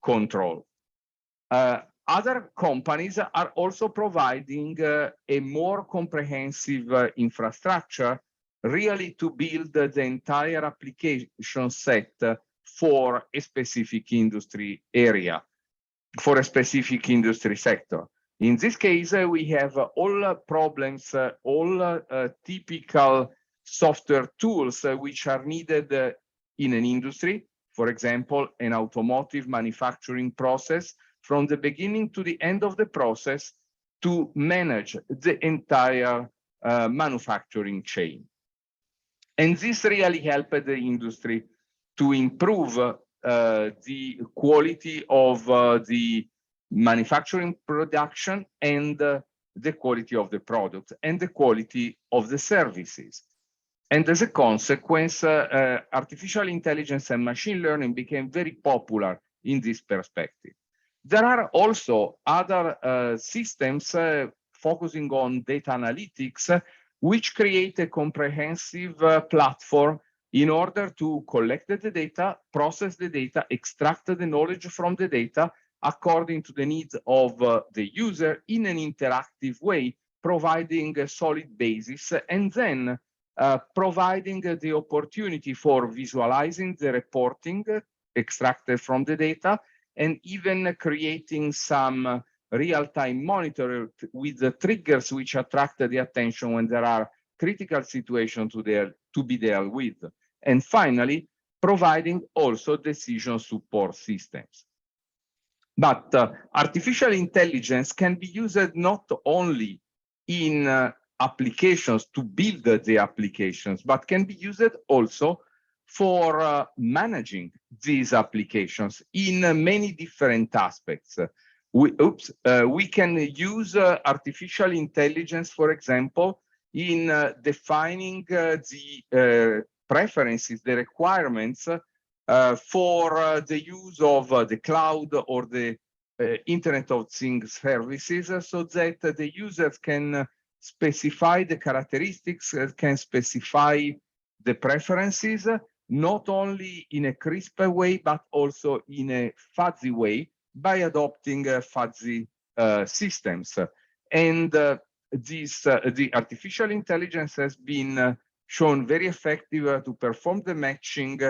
control. Other companies are also providing a more comprehensive infrastructure really to build the entire application set for a specific industry area, for a specific industry sector. In this case, we have all problems, all typical software tools which are needed in an industry, for example, an automotive manufacturing process, from the beginning to the end of the process to manage the entire manufacturing chain. And this really helped the industry to improve the quality of the manufacturing production and the quality of the product and the quality of the services. And as a consequence, artificial intelligence and machine learning became very popular in this perspective. There are also other systems focusing on data analytics, which create a comprehensive platform in order to collect the data, process the data, extract the knowledge from the data, according to the needs of the user in an interactive way, providing a solid basis, and then providing the opportunity for visualizing the reporting extracted from the data, and even creating some real-time monitor with the triggers which attract the attention when there are critical situations to be dealt with. And finally, providing also decision support systems. But artificial intelligence can be used not only in applications to build the applications, but can be used also for managing these applications in many different aspects. We can use artificial intelligence, for example, in defining the preferences, the requirements for the use of the cloud or the Internet of Things services, so that the users can specify the characteristics, can specify the preferences, not only in a crisp way, but also in a fuzzy way by adopting fuzzy systems. And the artificial intelligence has been shown very effective to perform the matching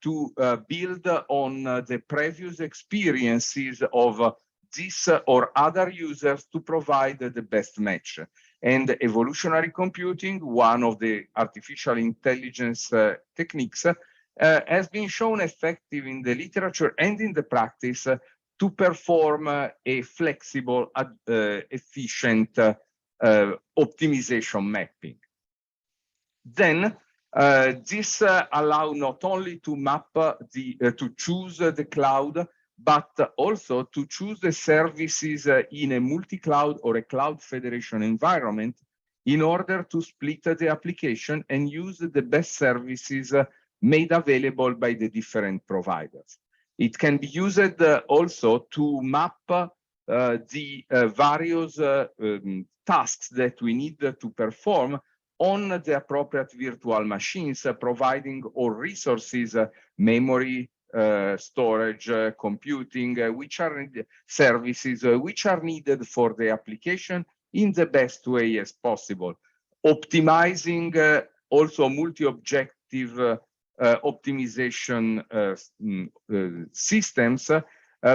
to build on the previous experiences of this or other users to provide the best match. And evolutionary computing, one of the artificial intelligence techniques, has been shown effective in the literature and in the practice to perform a flexible, efficient optimization mapping. Then this allows not only to map to choose the cloud, but also to choose the services in a multi-cloud or a cloud federation environment in order to split the application and use the best services made available by the different providers. It can be used also to map the various tasks that we need to perform on the appropriate virtual machines, providing all resources, memory, storage, computing, which are services which are needed for the application in the best way as possible. Optimizing also multi-objective optimization systems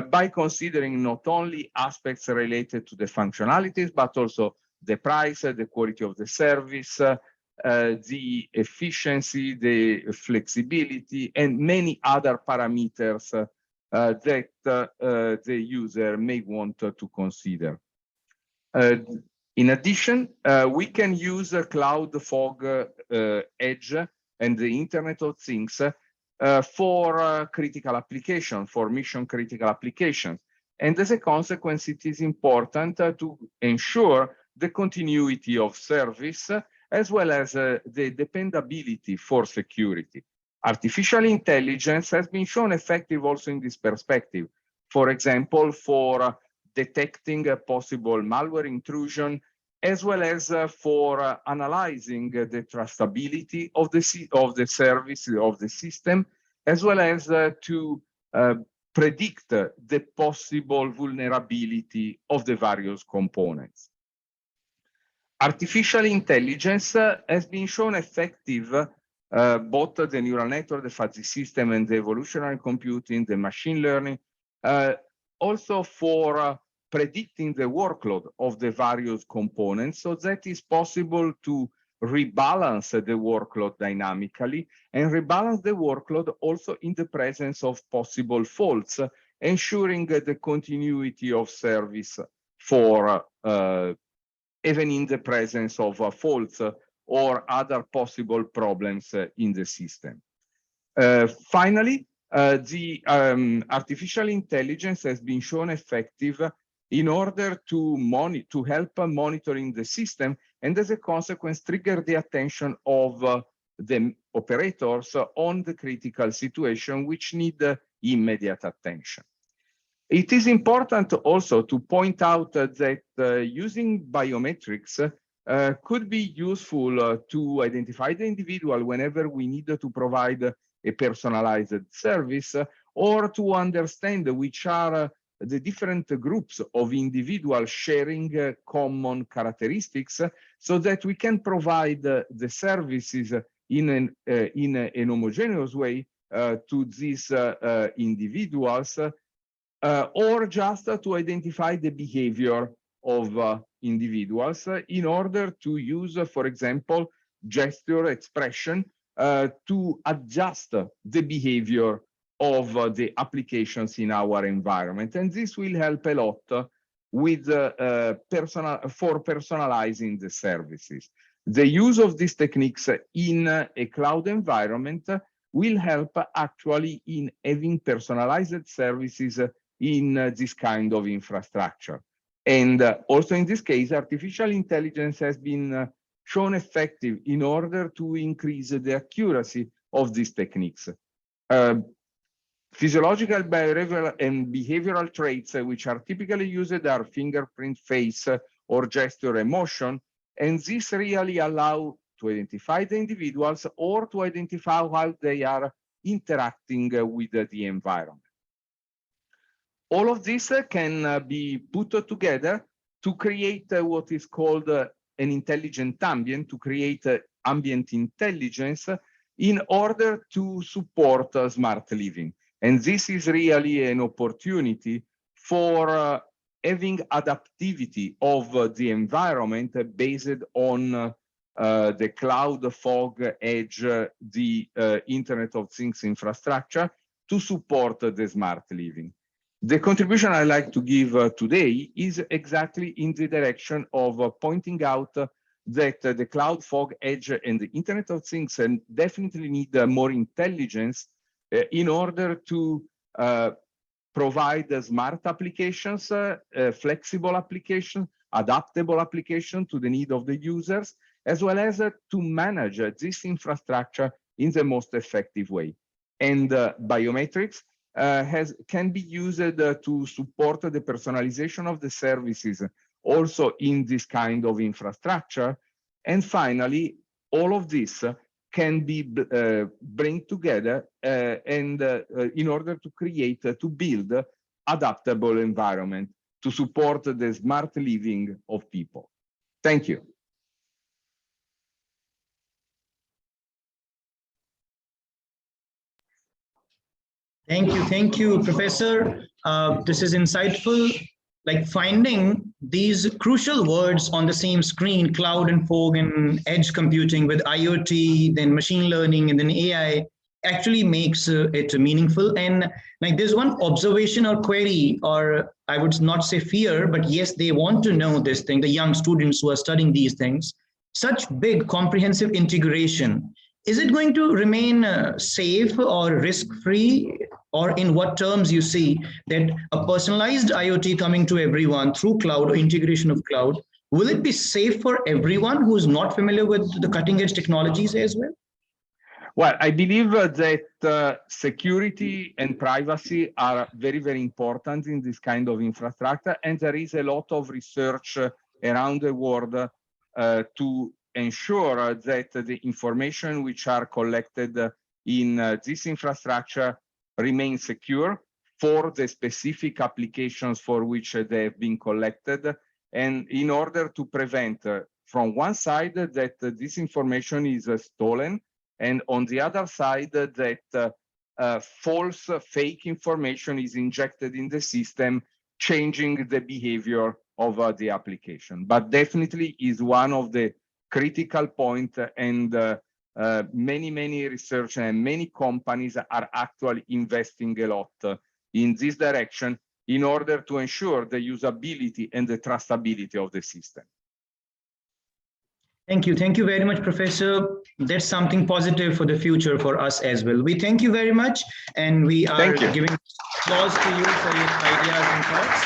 by considering not only aspects related to the functionalities, but also the price, the quality of the service, the efficiency, the flexibility, and many other parameters that the user may want to consider. In addition, we can use cloud, fog, edge, and the Internet of Things for critical applications, for mission critical applications. And as a consequence, it is important to ensure the continuity of service, as well as the dependability for security. Artificial intelligence has been shown effective also in this perspective. For example, for detecting a possible malware intrusion, as well as for analyzing the trustability of the service, of the system, as well as to predict the possible vulnerability of the various components. Artificial intelligence has been shown effective, both the neural network, the fuzzy system, and the evolutionary computing, the machine learning, also for predicting the workload of the various components, so that it's possible to rebalance the workload dynamically and rebalance the workload also in the presence of possible faults, ensuring the continuity of service for even in the presence of faults or other possible problems in the system. Finally, the artificial intelligence has been shown effective in order to help monitoring the system, and as a consequence, trigger the attention of the operators on the critical situation which need immediate attention. It is important also to point out that using biometrics could be useful to identify the individual whenever we need to provide a personalized service, or to understand which are the different groups of individuals sharing common characteristics so that we can provide the services in an homogeneous way to these individuals, or just to identify the behavior of individuals in order to use, for example, gesture expression to adjust the behavior of the applications in our environment. And this will help a lot with personalizing the services. The use of these techniques in a cloud environment will help actually in having personalized services in this kind of infrastructure. And also in this case, artificial intelligence has been shown effective in order to increase the accuracy of these techniques. Physiological, behavioral, and behavioral traits which are typically used are fingerprint, face, or gesture emotion, and this really allow to identify the individuals or to identify how they are interacting with the environment. All of this can be put together to create what is called an intelligent ambient, to create ambient intelligence in order to support smart living. And this is really an opportunity for having adaptivity of the environment based on the cloud, fog, edge, the Internet of Things infrastructure to support the smart living. The contribution I like to give today is exactly in the direction of pointing out that the cloud, fog, edge, and the Internet of Things definitely need more intelligence in order to provide smart applications, flexible applications, adaptable application to the need of the users, as well as to manage this infrastructure in the most effective way. And biometrics can be used to support the personalization of the services also in this kind of infrastructure. And finally, all of this can be bring together and in order to create, to build adaptable environment to support the smart living of people. Thank you. Thank you, Professor. This is insightful. Like finding these crucial words on the same screen, cloud and fog and edge computing with IoT, then machine learning, and then AI actually makes it meaningful. And like there's one observation or query, or I would not say fear, but yes, they want to know this thing, the young students who are studying these things. Such big comprehensive integration, is it going to remain safe or risk-free? Or in what terms you see that a personalized IoT coming to everyone through cloud or integration of cloud, will it be safe for everyone who is not familiar with the cutting edge technologies as well? Well, I believe that security and privacy are very, very important in this kind of infrastructure. And there is a lot of research around the world to ensure that the information which are collected in this infrastructure remain secure for the specific applications for which they have been collected, and in order to prevent from one side that this information is stolen, and on the other side that false, fake information is injected in the system, changing the behavior of the application. But definitely is one of the critical points, and many research and many companies are actually investing a lot in this direction in order to ensure the usability and the trustability of the system. Thank you very much, Professor. That's something positive for the future for us as well. We thank you very much, and we are giving applause to you for your ideas and thoughts.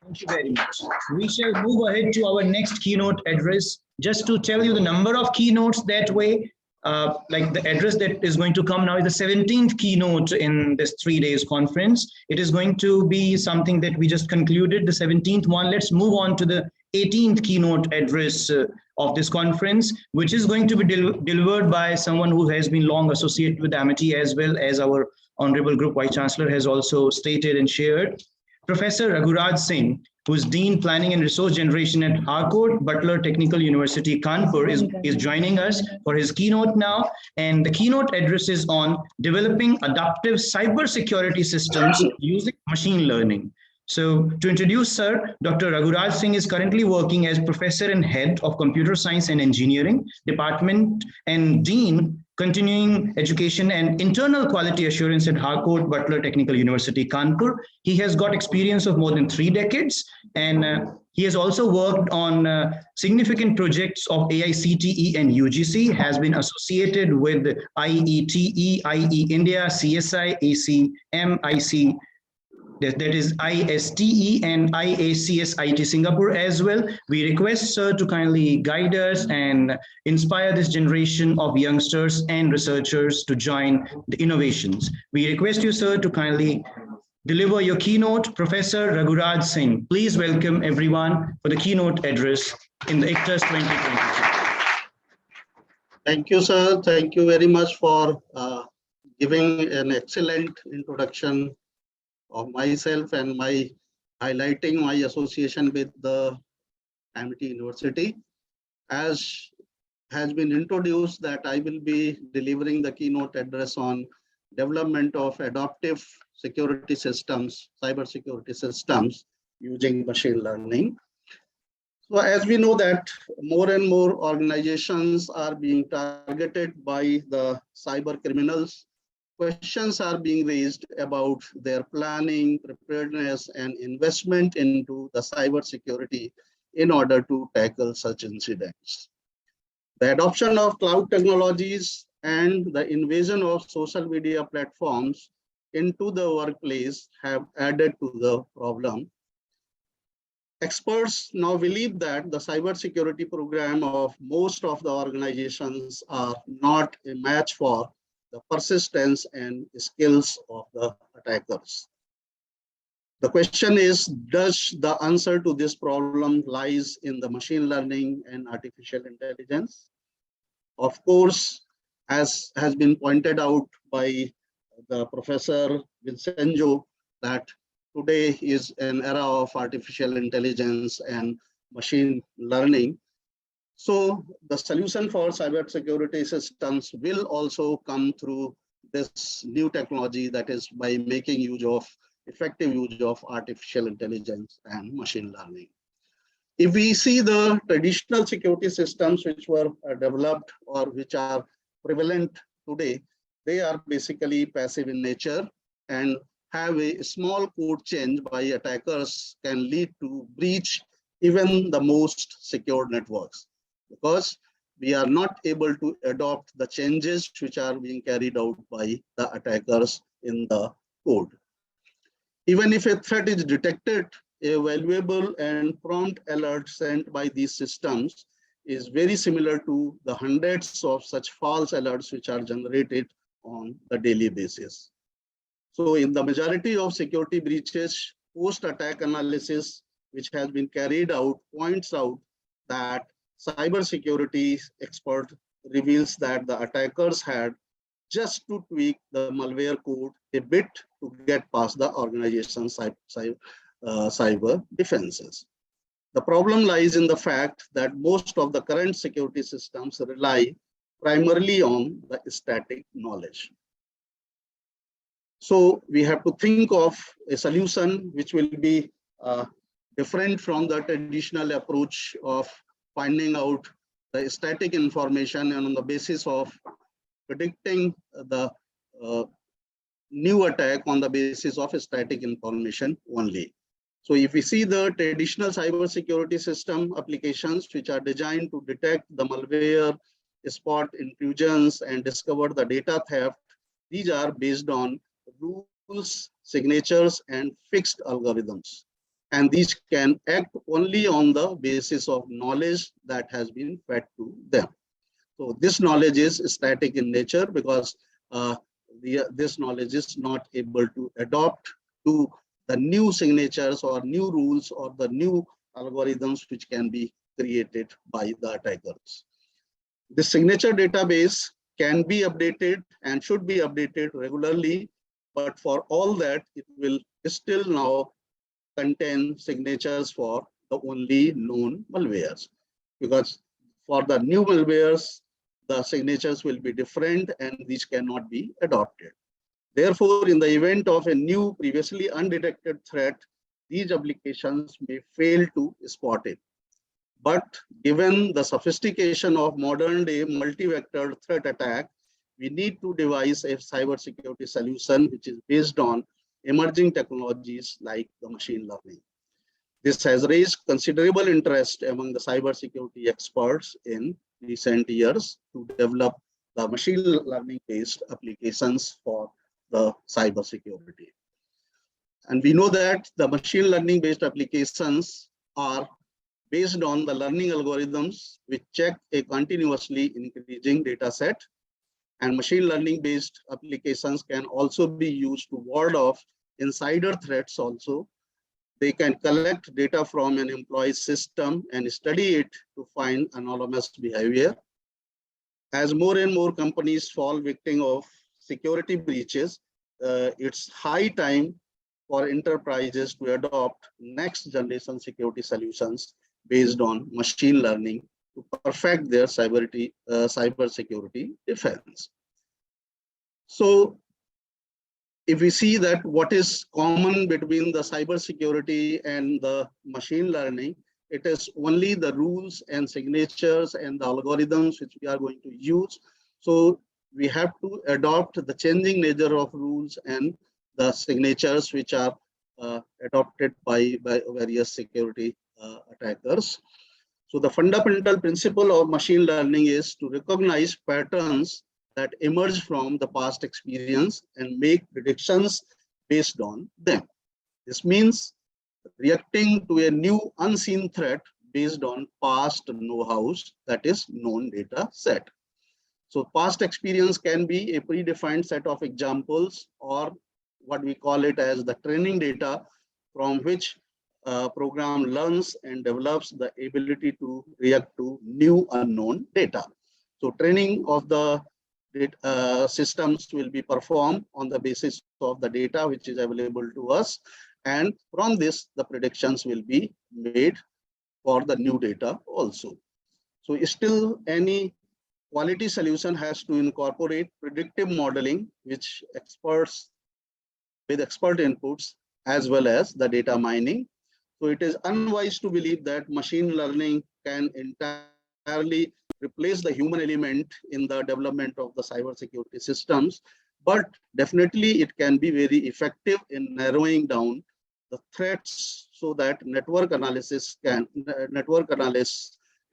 Thank you very much. We shall move ahead to our next keynote address. Just to tell you the number of keynotes that way, like the address that is going to come now is the 17th keynote in this 3 days conference. It is going to be something that we just concluded, the 17th one. Let's move on to the 18th keynote address of this conference, which is going to be delivered by someone who has been long associated with Amity, as well as our Honorable Group Vice Chancellor has also stated and shared. Professor Raghuraj Singh, who's Dean Planning and Resource Generation at Harcourt Butler Technical University, Kanpur, is joining us for his keynote now. And the keynote addresses on developing adaptive cybersecurity systems using machine learning. So to introduce Sir, Dr. Raghuraj Singh is currently working as Professor and Head of Computer Science and Engineering Department and Dean Continuing Education and Internal Quality Assurance at Harcourt Butler Technical University, Kanpur. He has got experience of more than 3 decades, and he has also worked on significant projects of AICTE and UGC, has been associated with IETE, IE India, CSI, ACM, IC, that is ISTE and IACSIT Singapore as well. We request Sir to kindly guide us and inspire this generation of youngsters and researchers to join the innovations. We request you, Sir, to kindly deliver your keynote. Professor Raghuraj Singh, please welcome everyone for the keynote address in the ICTUS 2022. Thank you, sir. Thank you very much for giving an excellent introduction of myself and my highlighting my association with the Amity University. As has been introduced, that I will be delivering the keynote address on development of adaptive security systems, cyber security systems using machine learning. So as we know that more and more organizations are being targeted by the cyber criminals, questions are being raised about their planning, preparedness, and investment into the cyber security in order to tackle such incidents. The adoption of cloud technologies and the invasion of social media platforms into the workplace have added to the problem. Experts now believe that the cybersecurity program of most of the organizations are not a match for the persistence and skills of the attackers. The question is, does the answer to this problem lies in the machine learning and artificial intelligence? Of course, as has been pointed out by the Professor Vincenzo, that today is an era of artificial intelligence and machine learning. So the solution for cybersecurity systems will also come through this new technology, that is by making use of effective use of artificial intelligence and machine learning. If we see the traditional security systems which were developed or which are prevalent today, they are basically passive in nature and have a small code change by attackers can lead to breach even the most secure networks, because we are not able to adopt the changes which are being carried out by the attackers in the code. Even if a threat is detected, a valuable and prompt alert sent by these systems is very similar to the hundreds of such false alerts which are generated on the daily basis. So in the majority of security breaches, post-attack analysis which has been carried out points out that cybersecurity expert reveals that the attackers had just to tweak the malware code a bit to get past the organization's cyber defenses. The problem lies in the fact that most of the current security systems rely primarily on the static knowledge. So we have to think of a solution which will be different from the traditional approach of finding out the static information and on the basis of predicting the new attack on the basis of static information only. So if we see the traditional cybersecurity system applications which are designed to detect the malware, spot intrusions, and discover the data theft, these are based on rules, signatures, and fixed algorithms. And these can act only on the basis of knowledge that has been fed to them. So this knowledge is static in nature because this knowledge is not able to adopt to the new signatures or new rules or the new algorithms which can be created by the attackers. The signature database can be updated and should be updated regularly, but for all that, it will still now contain signatures for the only known malwares, because for the new malwares, the signatures will be different and these cannot be adopted. Therefore, in the event of a new previously undetected threat, these applications may fail to spot it. But given the sophistication of modern day multi-vector threat attack, we need to devise a cybersecurity solution which is based on emerging technologies like the machine learning. This has raised considerable interest among the cybersecurity experts in recent years to develop the machine learning-based applications for the cybersecurity. And we know that the machine learning-based applications are based on the learning algorithms which check a continuously increasing data set. And machine learning-based applications can also be used to ward off insider threats also. They can collect data from an employee's system and study it to find anomalous behavior. As more and more companies fall victim of security breaches, it's high time for enterprises to adopt next generation security solutions based on machine learning to perfect their cybersecurity defense. So if we see that what is common between the cybersecurity and the machine learning, it is only the rules and signatures and the algorithms which we are going to use. So we have to adopt the changing nature of rules and the signatures which are adopted by various security attackers. So the fundamental principle of machine learning is to recognize patterns that emerge from the past experience and make predictions based on them. This means reacting to a new unseen threat based on past know-hows, that is known data set. So past experience can be a predefined set of examples or what we call it as the training data from which program learns and develops the ability to react to new unknown data. So training of the systems will be performed on the basis of the data which is available to us. And from this, the predictions will be made for the new data also. So still any quality solution has to incorporate predictive modeling, which experts with expert inputs as well as the data mining. So it is unwise to believe that machine learning can entirely replace the human element in the development of the cybersecurity systems, but definitely it can be very effective in narrowing down the threats so that network analysts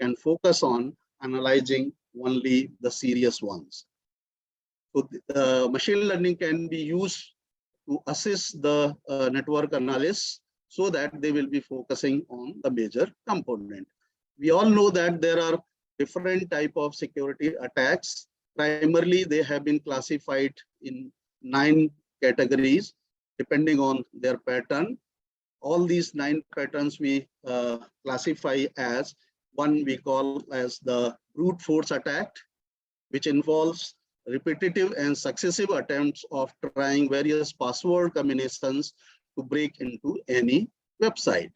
can focus on analyzing only the serious ones. So machine learning can be used to assist the network analysts so that they will be focusing on the major component. We all know that there are different type of security attacks. Primarily, they have been classified in 9 categories, depending on their pattern. All these 9 patterns we classify as one we call as the brute force attack, which involves repetitive and successive attempts of trying various password combinations to break into any website.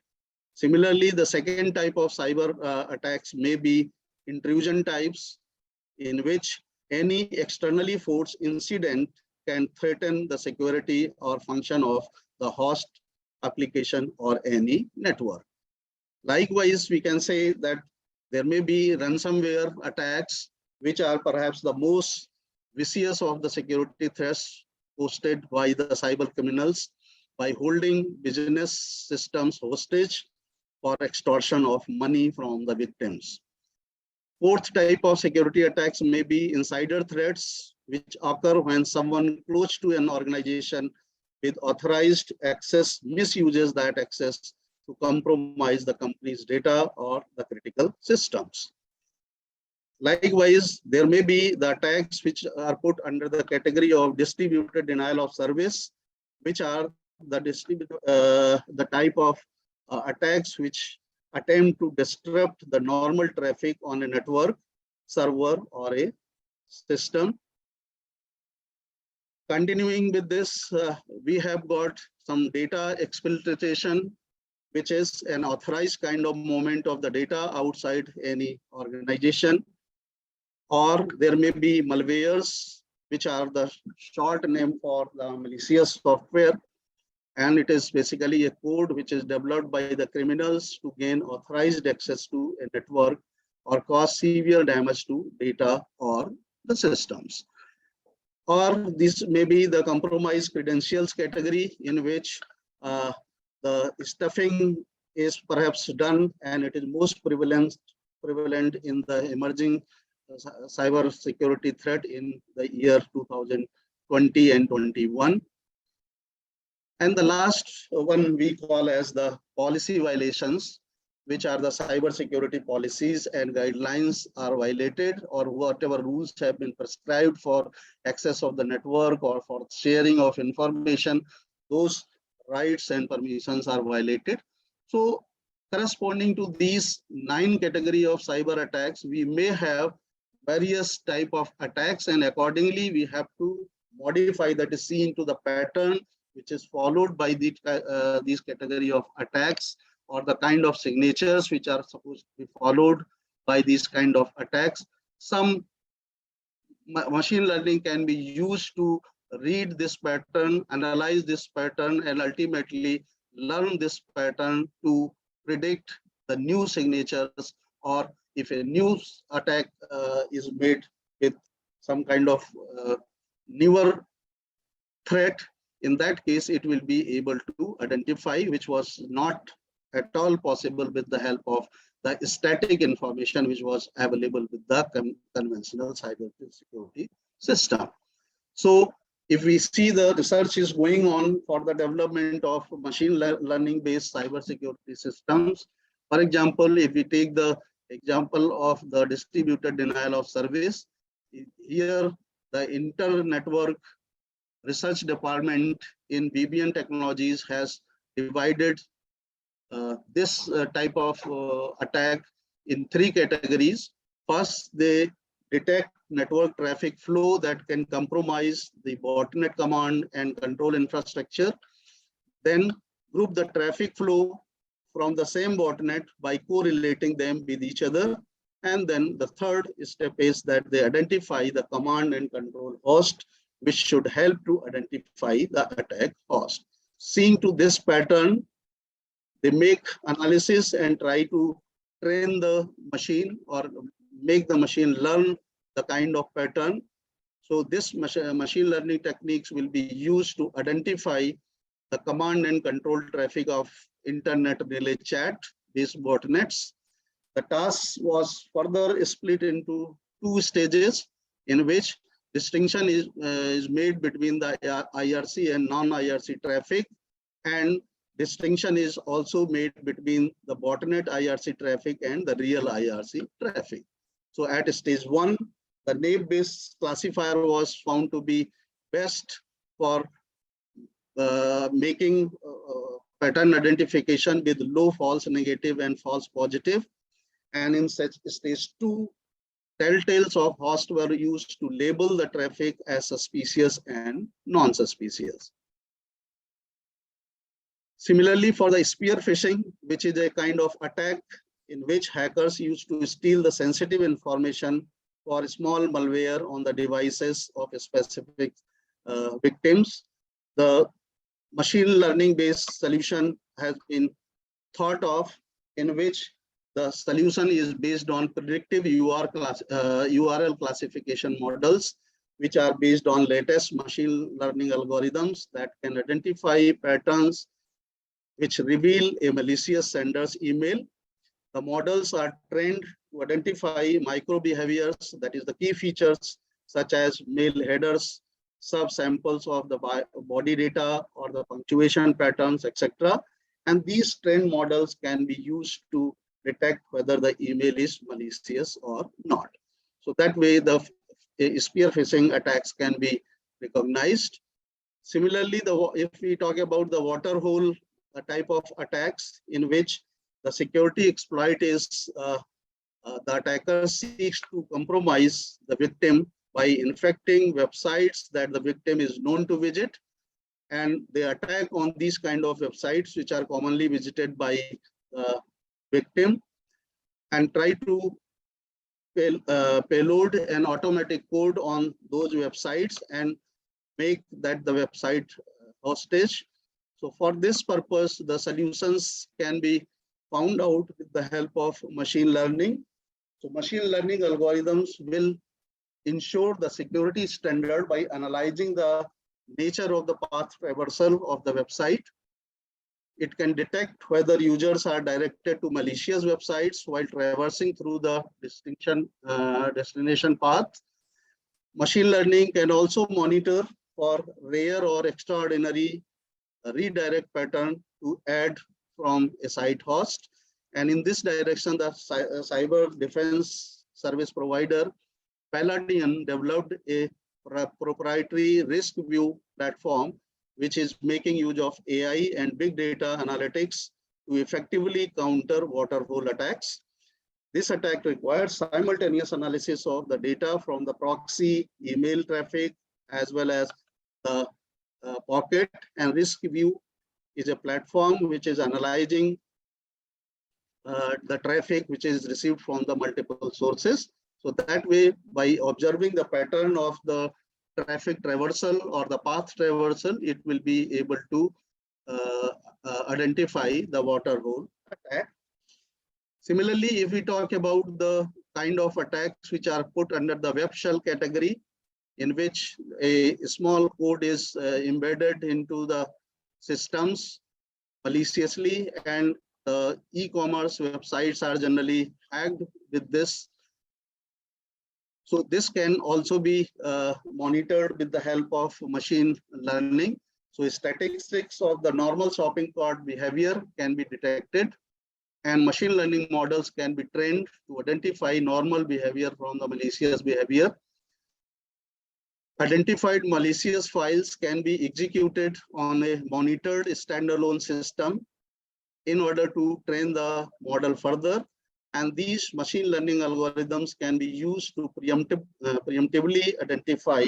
Similarly, the second type of cyber attacks may be intrusion types, in which any externally forced incident can threaten the security or function of the host application or any network. Likewise, we can say that there may be ransomware attacks, which are perhaps the most vicious of the security threats posted by the cyber criminals by holding business systems hostage for extortion of money from the victims. Fourth type of security attacks may be insider threats, which occur when someone close to an organization with authorized access misuses that access to compromise the company's data or the critical systems. Likewise, there may be the attacks which are put under the category of distributed denial of service, which are the type of attacks which attempt to disrupt the normal traffic on a network, server, or a system. Continuing with this, we have got some data exploitation which is an authorized kind of movement of the data outside any organization. Or there may be malwares, which are the short name for the malicious software. And it is basically a code which is developed by the criminals to gain authorized access to a network or cause severe damage to data or the systems. Or this may be the compromised credentials category, in which the stuffing is perhaps done, and it is most prevalent in the emerging cyber security threat in the year 2020 and 21. And the last one we call as the policy violations, which are the cyber security policies and guidelines are violated, or whatever rules have been prescribed for access of the network or for sharing of information, those rights and permissions are violated. So corresponding to these 9 categories of cyber attacks, we may have various type of attacks, and accordingly we have to modify that is seen to the pattern which is followed by these category of attacks, or the kind of signatures which are supposed to be followed by these kind of attacks. Some machine learning can be used to read this pattern, analyze this pattern, and ultimately learn this pattern to predict the new signatures, or if a new attack is made with some kind of newer threat, in that case, it will be able to identify, which was not at all possible with the help of the static information which was available with the conventional cyber security system. So if we see the research is going on for the development of machine learning based cyber security systems. For example, if we take the example of the distributed denial of service, here the inter-network research department in BBN Technologies has divided this type of attack in 3 categories. First, they detect network traffic flow that can compromise the botnet command and control infrastructure. Then group the traffic flow from the same botnet by correlating them with each other. And then the third step is that they identify the command and control host, which should help to identify the attack host. Seeing to this pattern, they make analysis and try to train the machine or make the machine learn the kind of pattern. So this machine learning techniques will be used to identify the command and control traffic of internet relay chat based botnets. The task was further split into 2 stages, in which distinction is made between the IRC and non-IRC traffic, and distinction is also made between the botnet IRC traffic and the real IRC traffic. So at stage 1, the name-based classifier was found to be best for making pattern identification with low false negative and false positive. And in such stage 2, telltales of host were used to label the traffic as suspicious and non-suspicious. Similarly, for the spear phishing, which is a kind of attack in which hackers used to steal the sensitive information for small malware on the devices of specific victims, the machine learning based solution has been thought of, in which the solution is based on predictive URL classification models, which are based on latest machine learning algorithms that can identify patterns which reveal a malicious sender's email. The models are trained to identify micro behaviors, that is the key features such as mail headers, subsamples of the body data or the punctuation patterns, etc. And these trained models can be used to detect whether the email is malicious or not. So that way the spear phishing attacks can be recognized. Similarly, if we talk about the water hole type of attacks, in which the security exploit is the attacker seeks to compromise the victim by infecting websites that the victim is known to visit. and they attack on these kind of websites which are commonly visited by the victim, and try to payload an automatic code on those websites and make that the website hostage. So for this purpose, the solutions can be found out with the help of machine learning. So machine learning algorithms will ensure the security standard by analyzing the nature of the path traversal of the website. It can detect whether users are directed to malicious websites while traversing through the destination path. Machine learning can also monitor for rare or extraordinary redirect pattern to add from a site host. And in this direction, the cyber defense service provider Paladin developed a proprietary risk view platform, which is making use of AI and big data analytics to effectively counter water hole attacks. This attack requires simultaneous analysis of the data from the proxy, email traffic, as well as the pocket. And risk view is a platform which is analyzing the traffic which is received from the multiple sources. So that way, by observing the pattern of the traffic traversal or the path traversal, it will be able to identify the water hole attack. Similarly, if we talk about the kind of attacks which are put under the web shell category, in which a small code is embedded into the systems maliciously, and the e-commerce websites are generally hacked with this. So this can also be monitored with the help of machine learning. So statistics of the normal shopping cart behavior can be detected, and machine learning models can be trained to identify normal behavior from the malicious behavior. Identified malicious files can be executed on a monitored standalone system in order to train the model further. And these machine learning algorithms can be used to preemptively identify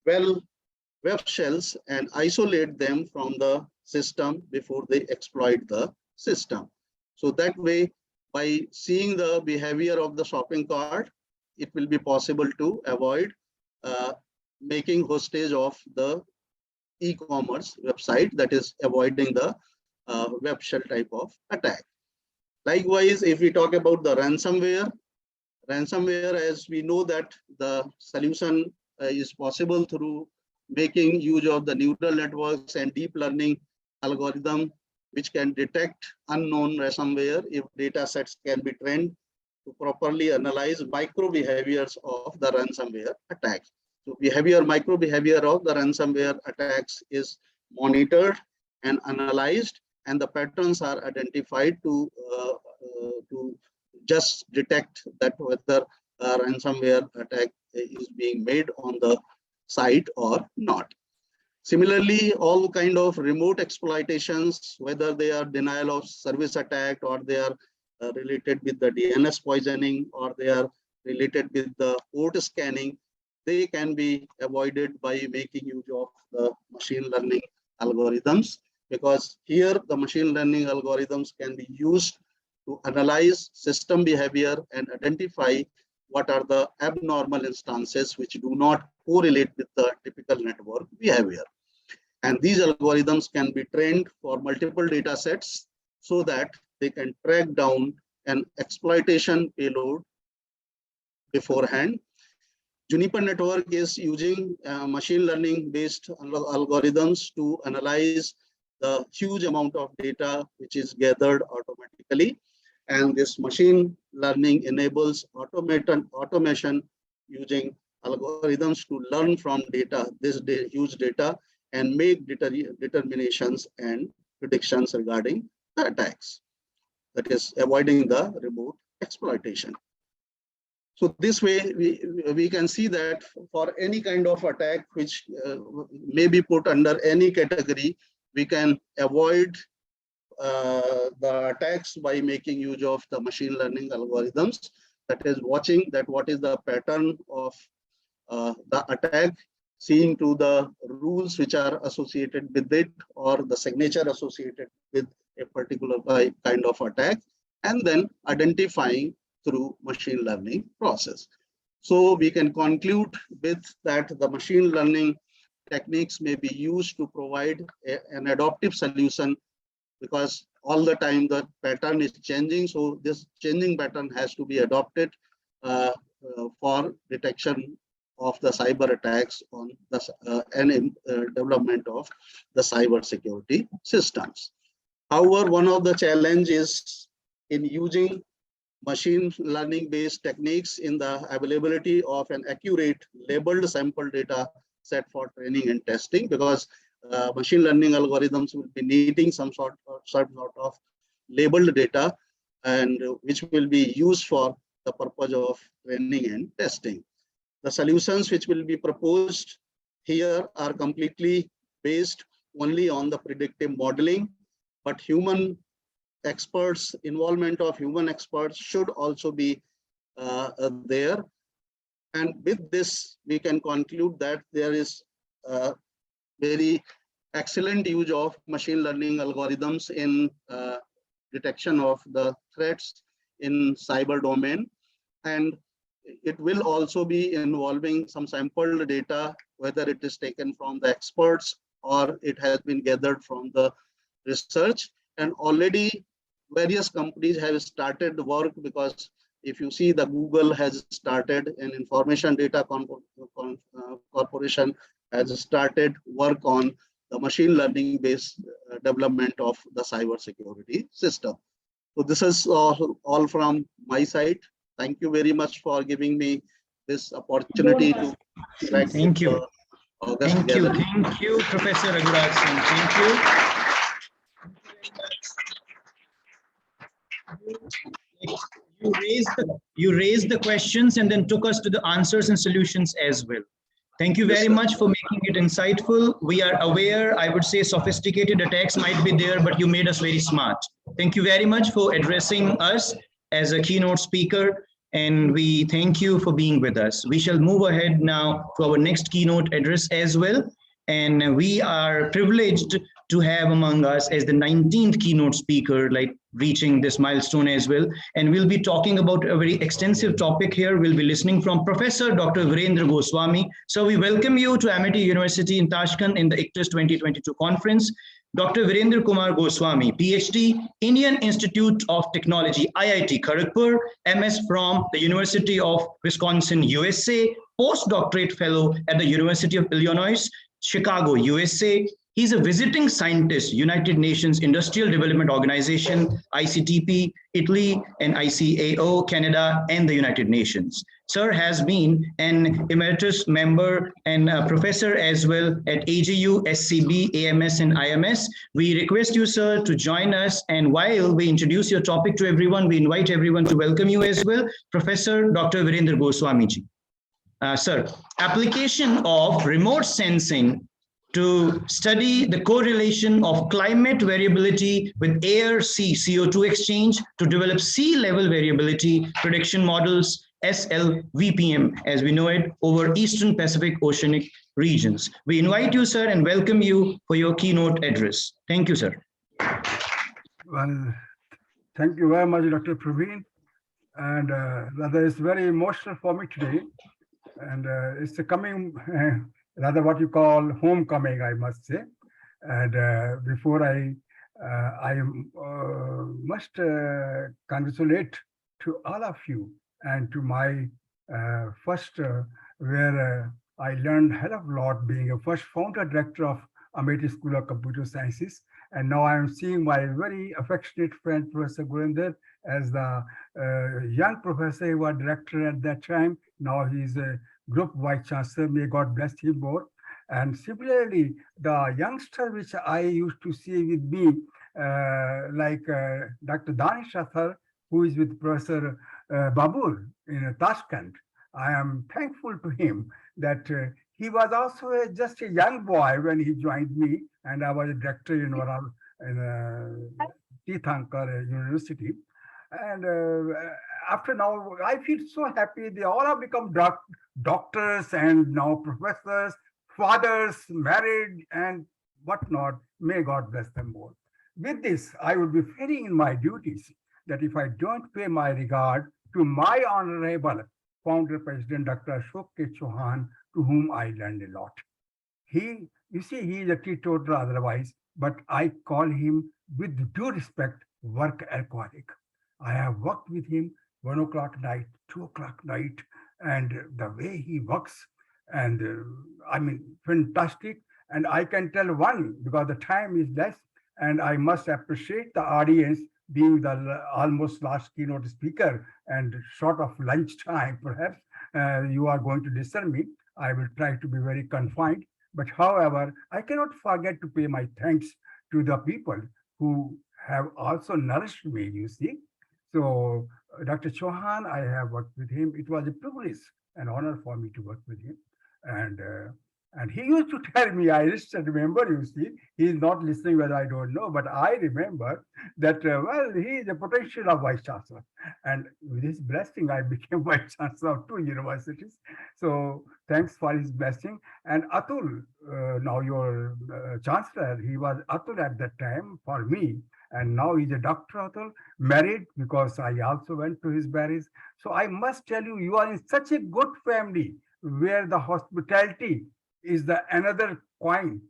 web shells and isolate them from the system before they exploit the system. So that way, by seeing the behavior of the shopping cart, it will be possible to avoid making hostage of the e-commerce website, that is avoiding the web shell type of attack. Likewise, if we talk about the ransomware, as we know that the solution is possible through making use of the neural networks and deep learning algorithm, which can detect unknown ransomware if data sets can be trained to properly analyze micro behaviors of the ransomware attacks. So micro behavior of the ransomware attacks is monitored and analyzed, and the patterns are identified to just detect that whether a ransomware attack is being made on the site or not. Similarly, all kind of remote exploitations, whether they are denial of service attack, or they are related with the DNS poisoning, or they are related with the port scanning, they can be avoided by making use of the machine learning algorithms, because here the machine learning algorithms can be used to analyze system behavior and identify what are the abnormal instances which do not correlate with the typical network behavior. And these algorithms can be trained for multiple data sets so that they can track down an exploitation payload beforehand. Juniper Network is using machine learning based algorithms to analyze the huge amount of data which is gathered automatically. And this machine learning enables automation using algorithms to learn from data, this huge data, and make determinations and predictions regarding the attacks. That is avoiding the remote exploitation. So this way, we can see that for any kind of attack which may be put under any category, we can avoid the attacks by making use of the machine learning algorithms, that is watching that what is the pattern of the attack, seeing to the rules which are associated with it or the signature associated with a particular kind of attack, and then identifying through machine learning process. So we can conclude with that the machine learning techniques may be used to provide an adaptive solution, because all the time the pattern is changing. So this changing pattern has to be adopted for detection of the cyber attacks on the development of the cyber security systems. However, one of the challenges in using machine learning based techniques in the availability of an accurate labeled sample data set for training and testing, because machine learning algorithms will be needing some sort of labeled data, and which will be used for the purpose of training and testing. The solutions which will be proposed here are completely based only on the predictive modeling, but involvement of human experts should also be there. And with this, we can conclude that there is very excellent use of machine learning algorithms in detection of the threats in cyber domain. And it will also be involving some sampled data, whether it is taken from the experts or it has been gathered from the research. And already various companies have started the work, because if you see, the Google has started, an information data corporation has started work on the machine learning based development of the cyber security system. So this is all from my side. Thank you very much for giving me this opportunity to interact. Thank you. Thank you. Thank you, Professor Raghurat Singh. Thank you. You raised the questions and then took us to the answers and solutions as well. Thank you very much for making it insightful. We are aware, I would say sophisticated attacks might be there, but you made us very smart. Thank you very much for addressing us as a keynote speaker, and we thank you for being with us. We shall move ahead now to our next keynote address as well. And we are privileged to have among us as the 19th keynote speaker, like reaching this milestone as well. And we'll be talking about a very extensive topic here. We'll be listening from Professor Dr. Virendra Goswami. So we welcome you to Amity University in Tashkent in the ICTIS 2022 conference. Dr. Virendra Kumar Goswami, PhD, Indian Institute of Technology, IIT Kharagpur, MS from the University of Wisconsin, USA, postdoctorate fellow at the University of Illinois, Chicago, USA. He's a visiting scientist, United Nations Industrial Development Organization, ICTP, Italy, and ICAO, Canada, and the United Nations. Sir has been an emeritus member and a professor as well at AGU, SCB, AMS, and IMS. We request you, sir, to join us. And while we introduce your topic to everyone, we invite everyone to welcome you as well, Professor Dr. Virendra Goswami ji. Sir, application of remote sensing to study the correlation of climate variability with air-sea CO2 exchange to develop sea level variability prediction models, SLVPM, as we know it, over Eastern Pacific Oceanic regions. We invite you, sir, and welcome you for your keynote address. Thank you, sir. Well, thank you very much, Dr. Praveen. And rather, it's very emotional for me today. And it's a coming, rather what you call homecoming, I must say. And before I must congratulate to all of you and to my first, where I learned a hell of a lot, being a first founder director of Amity School of Computer Sciences. And now I'm seeing my very affectionate friend, Professor Gurinder, as the young professor who was director at that time. Now he's a group vice chancellor. May God bless him more. And similarly, the youngster which I used to see with me, like Dr. Danish Athar, who is with Professor Babur in Tashkent. I am thankful to him that he was also just a young boy when he joined me, and I was a director in Tirthankar University. And after now, I feel so happy. They all have become doctors and now professors, fathers, married and whatnot. May God bless them both. With this, I would be failing in my duties that if I don't pay my regard to my honorable founder president, Dr. Ashok K. Chauhan, to whom I learned a lot. You see, he is a teetotaler otherwise, but I call him with due respect, work alcoholic. I have worked with him 1 o'clock night, 2 o'clock night, and the way he works, and I mean, fantastic. And I can tell one because the time is less, and I must appreciate the audience being the almost last keynote speaker and short of lunch time, perhaps you are going to listen me. I will try to be very confined. But however, I cannot forget to pay my thanks to the people who have also nourished me, you see. So Dr. Chauhan, I have worked with him. It was a privilege and honor for me to work with him. And he used to tell me, I still remember, you see, he is not listening whether I don't know, but I remember that, well, he is a potential of vice chancellor. And with his blessing, I became vice chancellor of 2 universities. So thanks for his blessing. And Atul, now your chancellor, he was Atul at that time for me. And now he's a Dr. Atul, married because I also went to his marriage. So I must tell you, you are in such a good family where the hospitality is the another coin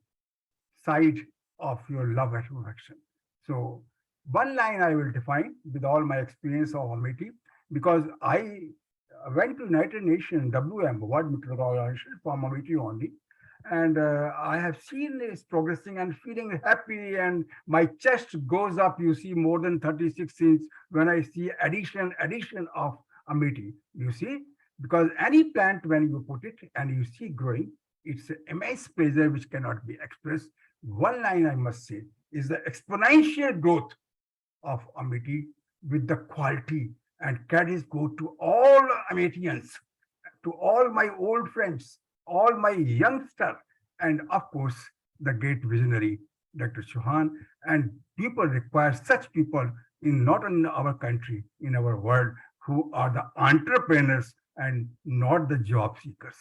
side of your love and affection. So one line I will define with all my experience of Amity, because I went to United Nations, WM, World Meteorological Organization, from Amity only. And I have seen this progressing and feeling happy, and my chest goes up, you see, more than 36 inches when I see addition of Amity, you see, because any plant, when you put it and you see growing, it's an immense pleasure which cannot be expressed. One line I must say is the exponential growth of Amity with the quality, and credits go to all Amitians, to all my old friends, all my youngster, and of course, the great visionary, Dr. Chauhan. And people require such people in not only our country, in our world, who are the entrepreneurs and not the job seekers.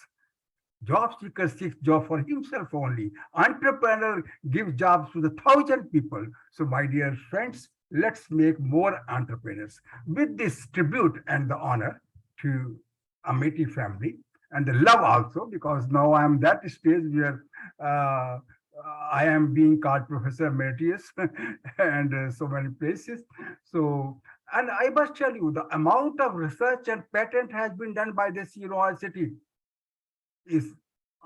Job seeker seeks job for himself only. Entrepreneur gives jobs to the 1,000 people. So my dear friends, let's make more entrepreneurs. With this tribute and the honor to Amity family and the love also, because now I'm that stage where I am being called Professor Emeritus and so many places. So, and I must tell you, the amount of research and patent has been done by this university is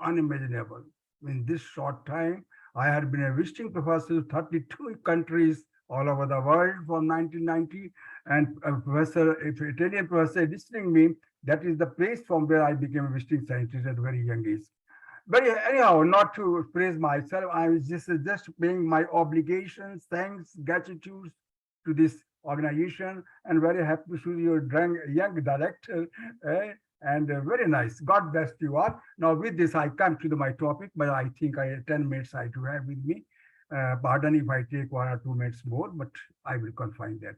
unimaginable. In this short time, I had been a visiting professor to 32 countries all over the world from 1990, and a professor, if Italian professor listening me, that is the place from where I became a visiting scientist at a very young age. But anyhow, not to praise myself, I was just paying my obligations, thanks, gratitude to this organization, and very happy to see your young director. And very nice. God bless you all. Now, with this, I come to my topic, but I think 10 minutes I do have with me. Pardon if I take 1 or 2 minutes more, but I will confine that.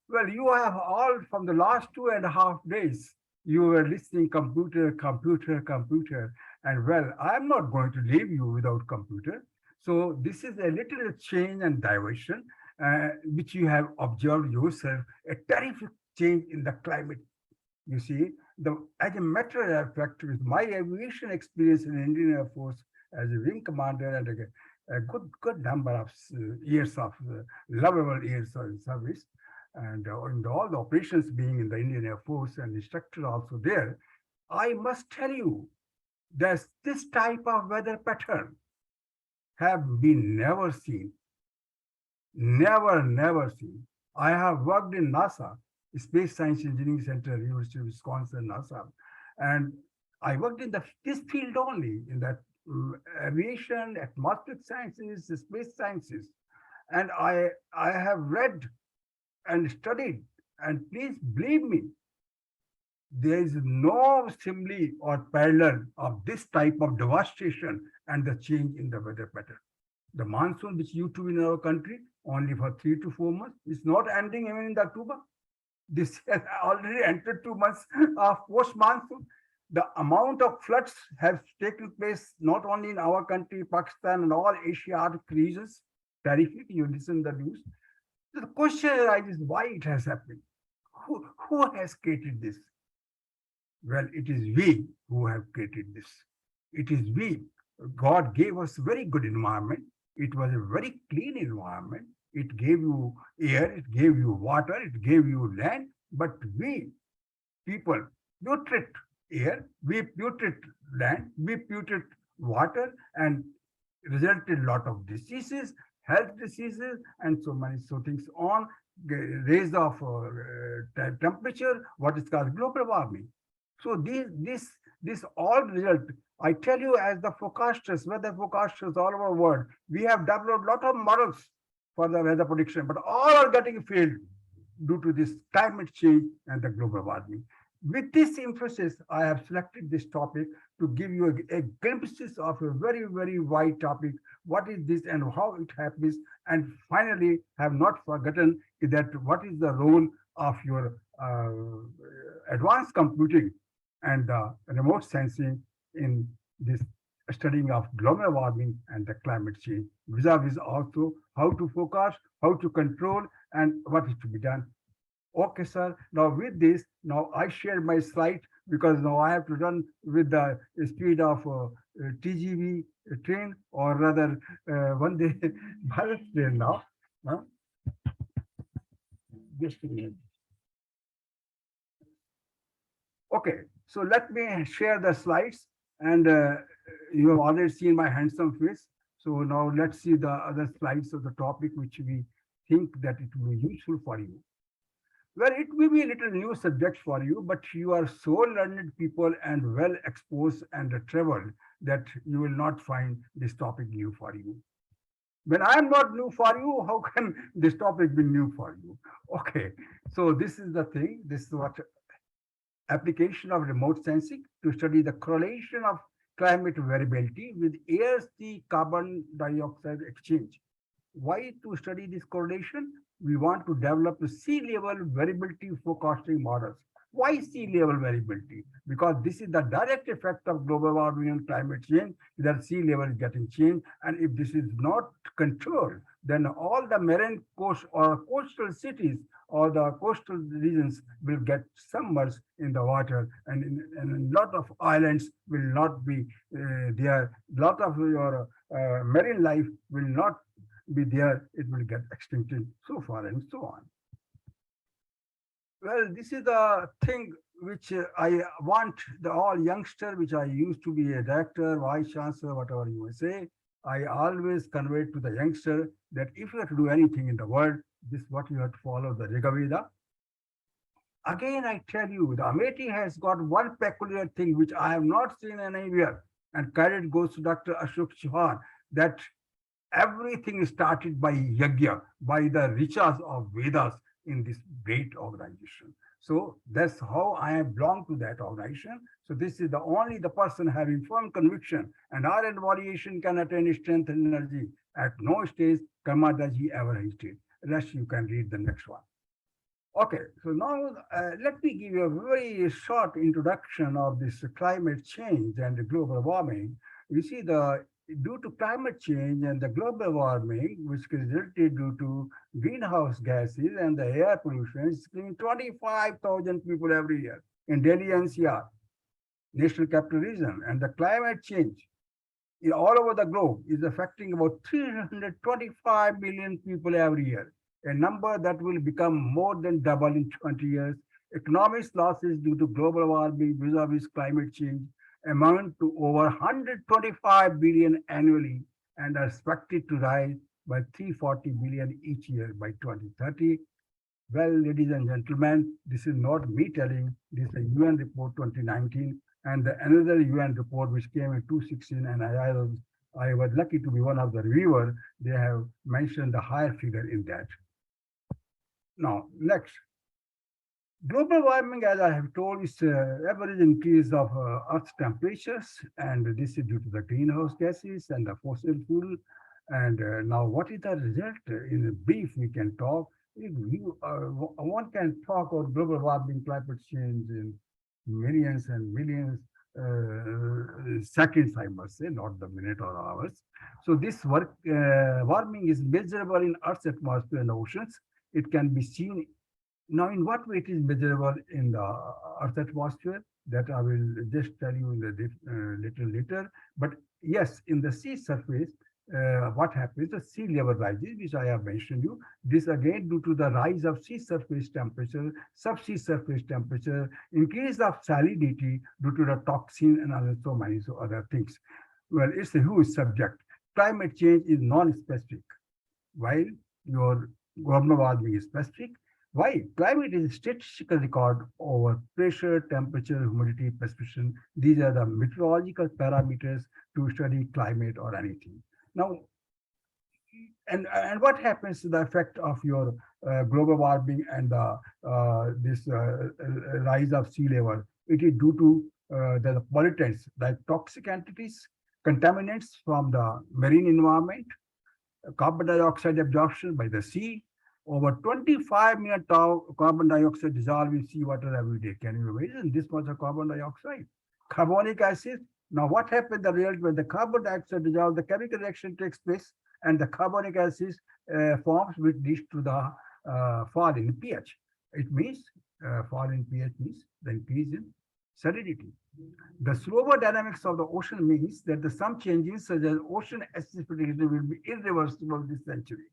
Well, you have all from the last 2.5 days, you were listening computer. And well, I'm not going to leave you without computer. So this is a little change and diversion, which you have observed yourself, a terrific change in the climate. You see, as a matter of fact, with my aviation experience in Indian Air Force as a wing commander and a good number of years of lovable years of service, and in all the operations being in the Indian Air Force and instructor also there, I must tell you that this type of weather pattern have been never seen. Never seen. I have worked in NASA, Space Science Engineering Center, University of Wisconsin, NASA. And I worked in this field only, in that aviation, atmospheric sciences, space sciences. And I have read and studied, and please believe me, there is no simile or parallel of this type of devastation and the change in the weather pattern. The monsoon, which used to be in our country only for 3 to 4 months, is not ending even in October. This has already entered 2 months of post-monsoon. the amount of floods have taken place not only in our country, Pakistan, and all Asiatic regions. Terrific, you listen to the news. So the question arises why it has happened. Who has created this? Well, it is we who have created this. It is we. God gave us very good environment. It was a very clean environment. It gave you air, it gave you water, it gave you land. But we people putrid air, we putrid land, we putrid water, and resulted a lot of diseases, health diseases, and so many so things on raise of temperature, what is called global warming. So this all result. I tell you, as the forecasters, weather forecasters all over the world, we have developed a lot of models for the weather prediction, but all are getting failed due to this climate change and the global warming. With this emphasis, I have selected this topic to give you a glimpses of a very, very wide topic. What is this and how it happens? And finally, have not forgotten that what is the role of your advanced computing and remote sensing in this studying of global warming and the climate change. Vis-a-vis also how to forecast, how to control, and what is to be done. Okay, sir. Now with this, now I share my slide because now I have to run with the speed of TGV train, or rather one day Bharat train now. Huh? Just a minute. Okay, so let me share the slides, and you have already seen my handsome face. So now let's see the other slides of the topic which we think that it will be useful for you. Well, it may be a little new subject for you, but you are so learned people and well exposed and traveled that you will not find this topic new for you. When I am not new for you, how can this topic be new for you? Okay, so this is the thing. This is what application of remote sensing to study the correlation of climate variability with air-sea carbon dioxide exchange. Why to study this correlation? We want to develop the sea level variability forecasting models. Why sea level variability? Because this is the direct effect of global warming and climate change, that sea level is getting changed. And if this is not controlled, then all the marine coast or coastal cities or the coastal regions will get submerged in the water, and a lot of islands will not be there. A lot of your marine life will not be there, it will get extincted, so far and so on. Well, this is the thing which I want the all youngster, which I used to be a director, vice chancellor, whatever you may say. I always convey to the youngster that if you have to do anything in the world, this is what you have to follow, the Rigaveda. Again, I tell you, the Amity has got one peculiar thing which I have not seen anywhere, and credit goes to Dr. Ashok Chauhan, that everything started by yajna, by the riches of Vedas in this great organization. So that's how I belong to that organization. So this is the only the person having firm conviction, and our evaluation can attain strength and energy. At no stage Karmadaji ever hesitated. Rest you can read the next one. Okay, so now let me give you a very short introduction of this climate change and global warming. You see, due to climate change and the global warming, which resulted due to greenhouse gases and the air pollution, it's killing 25,000 people every year in Delhi NCR, National Capital Region. And the climate change all over the globe is affecting about 325 million people every year, a number that will become more than double in 20 years. Economic losses due to global warming vis-a-vis climate change amount to over 125 billion annually and are expected to rise by 340 billion each year by 2030. Well, ladies and gentlemen, this is not me telling, this is a UN report 2019 and another UN report which came in 2016, and I was lucky to be one of the reviewers. They have mentioned the higher figure in that. Now, next. Global warming, as I have told, is average increase of Earth's temperatures, and this is due to the greenhouse gases and the fossil fuel. And now, what is the result? In brief, we can talk. If one can talk about global warming, climate change in millions and millions, seconds, I must say, not the minute or hours. So this warming is measurable in Earth's atmosphere and oceans. It can be seen. Now, in what way it is measurable in the Earth atmosphere? That I will just tell you in the little later. But yes, in the sea surface, what happens? The sea level rises, which I have mentioned you. This again due to the rise of sea surface temperature, subsea surface temperature, increase of salinity due to the toxin and so many other things. Well, it's a huge subject. Climate change is non-specific, while your global warming is specific. Why? Climate is a statistical record over pressure, temperature, humidity, precipitation. These are the meteorological parameters to study climate or anything. Now, and what happens to the effect of your global warming and this rise of sea level? It is due to the pollutants like toxic entities, contaminants from the marine environment, carbon dioxide absorption by the sea. Over 25 million tons of carbon dioxide dissolved in seawater every day. Can you imagine this much of carbon dioxide? Carbonic acid. Now, what happens the result when the carbon dioxide dissolves, the chemical reaction takes place and the carbonic acid forms, which leads to the fall in pH. It means fall in pH means the increase in salinity. The slower dynamics of the ocean means that some changes such as ocean acidification will be irreversible this century.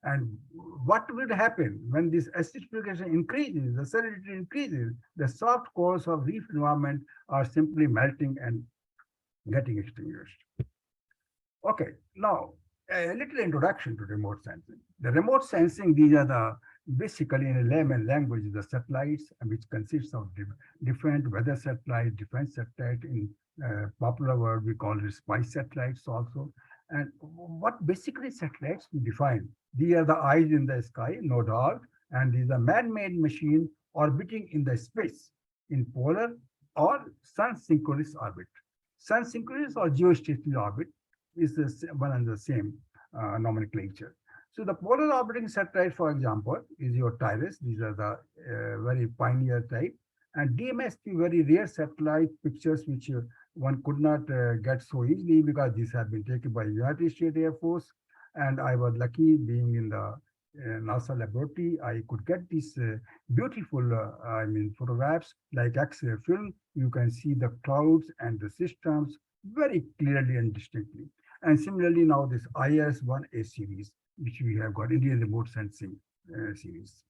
And what will happen when this acidification increases, the salinity increases, the soft cores of reef environment are simply melting and getting extinguished. Okay, now a little introduction to remote sensing. The remote sensing, these are the basically in a layman language, the satellites, which consists of different weather satellites, defense satellite. In popular word, we call it spy satellites also. And what basically satellites we define? These are the eyes in the sky, no doubt, and these are man-made machine orbiting in the space in polar or sun-synchronous orbit. Sun-synchronous or geostationary orbit is one and the same nomenclature. So the polar orbiting satellite, for example, is your TIRES. These are the very pioneer type. And DMSP, very rare satellite pictures, which one could not get so easily because these have been taken by United States Air Force. And I was lucky being in the NASA laboratory. I could get these beautiful, photographs like X-ray film. You can see the clouds and the systems very clearly and distinctly. And similarly, now this IS-1A series, which we have got Indian remote sensing series.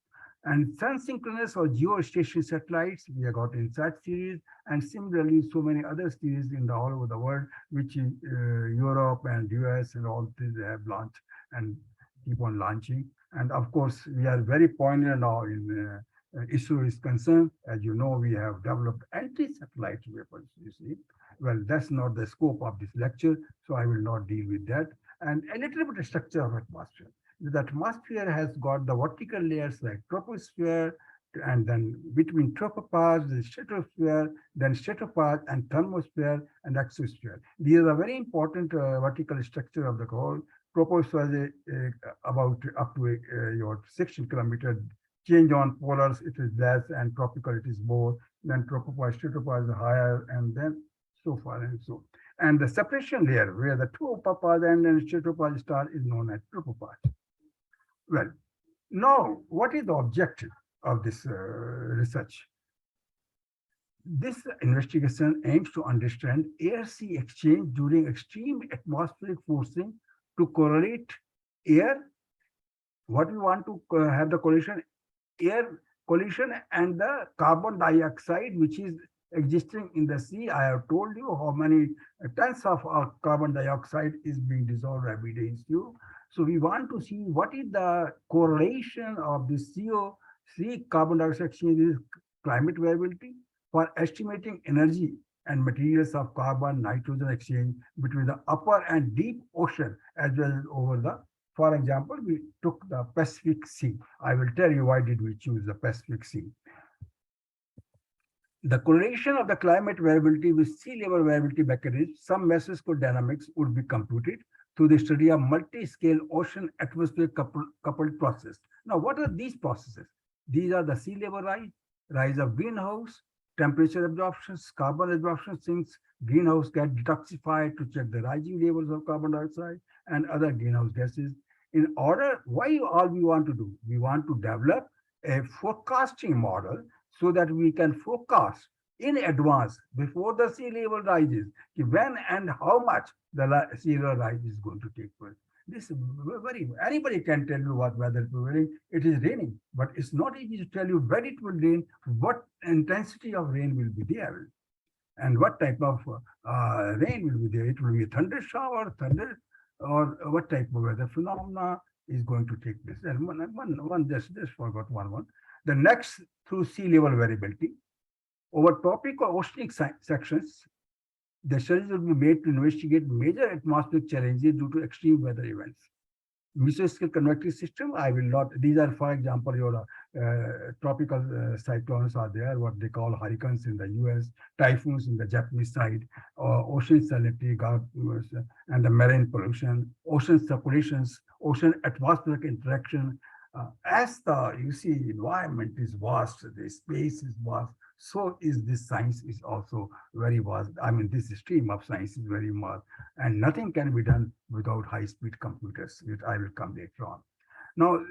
And sun-synchronous or geostationary satellites, we have got INSAT series, and similarly, so many other series in all over the world, which Europe and US and all these have launched and keep on launching. And of course, we are very pioneer now in ISRO is concerned. As you know, we have developed anti-satellite weapons, you see. Well, that's not the scope of this lecture, so I will not deal with that. And a little bit of structure of atmosphere. The atmosphere has got the vertical layers like troposphere, and then between tropopause, the stratosphere, then stratopause and thermosphere and exosphere. These are very important vertical structure of the whole. Troposphere is about up to your 16 kilometer. Change on polars, it is less, and tropical, it is more. Then tropopause, stratopause is higher, and then so far and so. And the separation layer where the tropopause and then stratopause start is known as tropopause. Well, now, what is the objective of this research? This investigation aims to understand air-sea exchange during extreme atmospheric forcing to correlate air. What we want to have the correlation, air collision and the carbon dioxide, which is existing in the sea. I have told you how many tons of carbon dioxide is being dissolved every day in sea. So we want to see what is the correlation of the sea carbon dioxide exchange with climate variability for estimating energy and materials of carbon nitrogen exchange between the upper and deep ocean as well as over the, for example, we took the Pacific Sea. I will tell you why did we choose the Pacific Sea. The correlation of the climate variability with sea level variability mechanisms, some mesoscale dynamics would be computed through the study of multi-scale ocean atmosphere coupled process. Now, what are these processes? These are the sea level rise of greenhouse, temperature absorptions, carbon absorption sinks, greenhouse gas detoxified to check the rising levels of carbon dioxide and other greenhouse gases. In order, why all we want to do? We want to develop a forecasting model so that we can forecast in advance before the sea level rises, when and how much the sea level rise is going to take place. This very anybody can tell you what weather prevailing. It is raining, but it's not easy to tell you when it will rain, what intensity of rain will be there, and what type of rain will be there. It will be a thunder shower, thunder, or what type of weather phenomena is going to take place. And one just forgot one. The next, through sea level variability over topic or oceanic sections, the studies will be made to investigate major atmospheric challenges due to extreme weather events. Mesoscale convective system, I will not, these are, for example, your tropical cyclones are there, what they call hurricanes in the US, typhoons in the Japanese side, ocean salinity, and the marine pollution, ocean circulations, ocean atmospheric interaction. As the, you see, environment is vast, the space is vast, so is this science is also very vast. I mean, this stream of science is very vast, and nothing can be done without high-speed computers, which I will come later on. Now,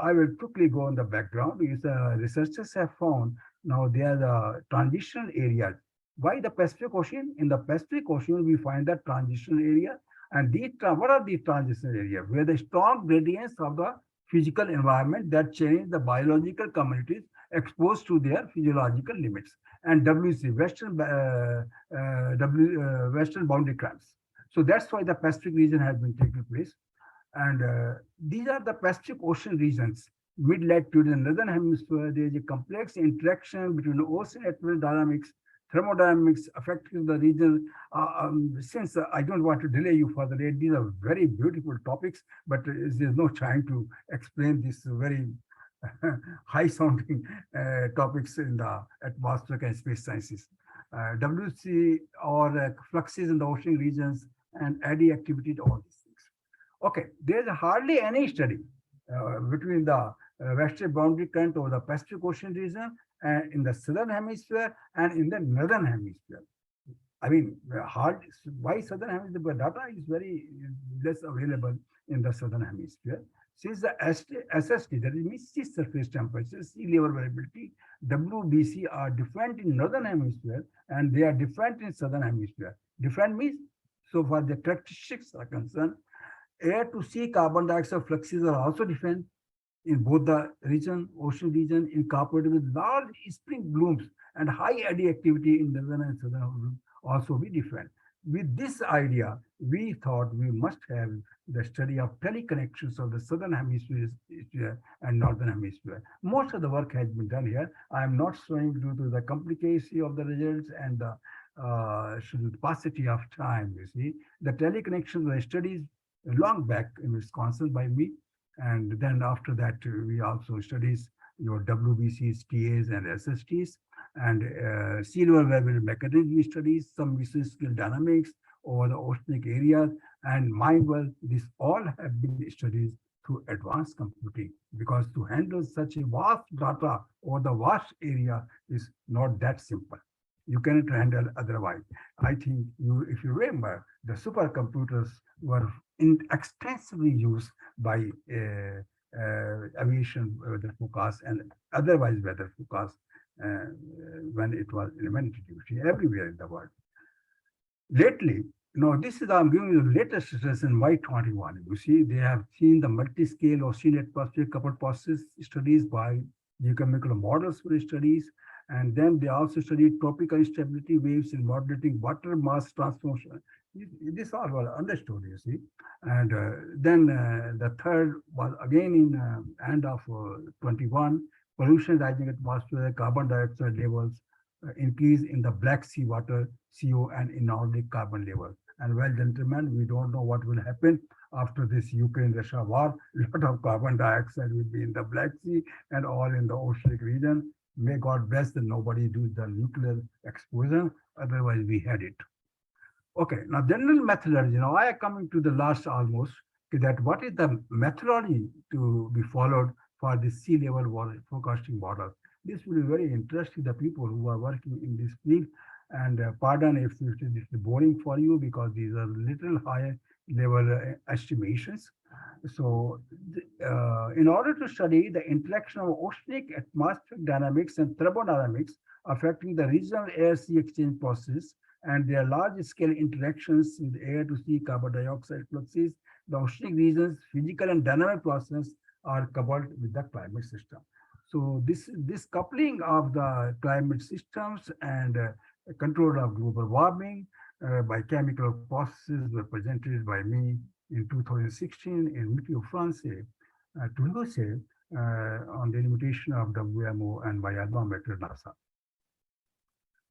I will quickly go on the background. Is researchers have found now there are transition areas. Why the Pacific Ocean? In the Pacific Ocean, we find that transition area, and what are the transition areas? Where the strong gradients of the physical environment that change the biological communities exposed to their physiological limits, and WC, Western boundary cramps. So that's why the Pacific region has been taking place. And these are the Pacific Ocean regions, mid-latitude in the northern hemisphere. There is a complex interaction between ocean dynamics, thermodynamics affecting the region. Since I don't want to delay you further, these are very beautiful topics, but there's no time to explain this very high-sounding topics in the atmospheric and space sciences. WC or fluxes in the ocean regions and eddy activity, all these things. Okay, there's hardly any study between the western boundary current over the Pacific Ocean region and in the southern hemisphere and in the northern hemisphere. I mean, why southern hemisphere? Data is very less available in the southern hemisphere. Since the SST, that is sea surface temperature, sea level variability, WBC are different in northern hemisphere and they are different in southern hemisphere. Different means, so far the characteristics are concerned, air to sea carbon dioxide fluxes are also different in both the region, ocean region, incorporated with large spring blooms and high eddy activity in northern and southern also be different. With this idea, we thought we must have the study of teleconnections of the southern hemisphere and northern hemisphere. Most of the work has been done here. I am not showing due to the complicacy of the results and the paucity of time, you see. The teleconnections were studied long back in Wisconsin by me. And then after that, we also studies your WBCs, TAs, and SSTs, and sea level variable mechanism studies, some mesoscale dynamics over the oceanic areas, and mind well, this all have been studied through advanced computing, because to handle such a vast data over the vast area is not that simple. You cannot handle otherwise. I think if you remember, the supercomputers were extensively used by aviation weather forecast and otherwise weather forecast when it was elementary everywhere in the world. Lately, this is, I'm giving you the latest stress in Y21. You see, they have seen the multi-scale ocean atmospheric coupled process studies by geochemical models for studies. And then they also studied tropical instability waves in modulating water mass transformation. This all was understood, you see. And then the third was again in end of 21, pollution rising atmosphere, carbon dioxide levels, increase in the Black Sea water, CO, and inorganic carbon level. And well, gentlemen, we don't know what will happen after this Ukraine-Russia war. A lot of carbon dioxide will be in the Black Sea and all in the oceanic region. May God bless that nobody do the nuclear explosion, otherwise we had it. Okay, now general methodology. Now I am coming to the last almost, that what is the methodology to be followed for the sea level forecasting model. This will be very interesting to the people who are working in this field. And pardon if this is boring for you, because these are little higher level estimations. So in order to study the interaction of oceanic atmospheric dynamics and thermodynamics affecting the regional air-sea exchange process and their large-scale interactions in the air-to-sea carbon dioxide fluxes, the oceanic region's physical and dynamic process are covered with the climate system. So this coupling of the climate systems and control of global warming by chemical processes were presented by me in 2016 in Météo Français, Toulouse, on the invitation of WMO and by Advameter NASA.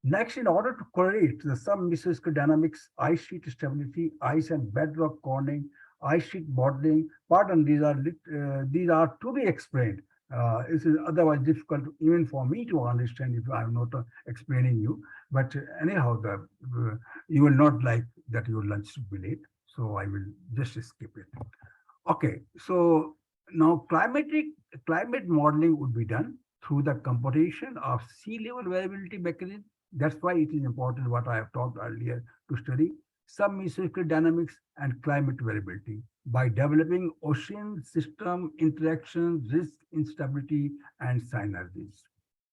Next, in order to correlate the sub-mesosphere dynamics, ice sheet stability, ice and bedrock corning, ice sheet modeling, pardon, these are to be explained. This is otherwise difficult even for me to understand if I'm not explaining you. But anyhow, you will not like that your lunch should be late, so I will just skip it. Okay, so now climate modeling would be done through the computation of sea level variability mechanism. That's why it is important what I have talked earlier to study sub-mesosphere dynamics and climate variability by developing ocean system interactions, risk, instability, and synergies.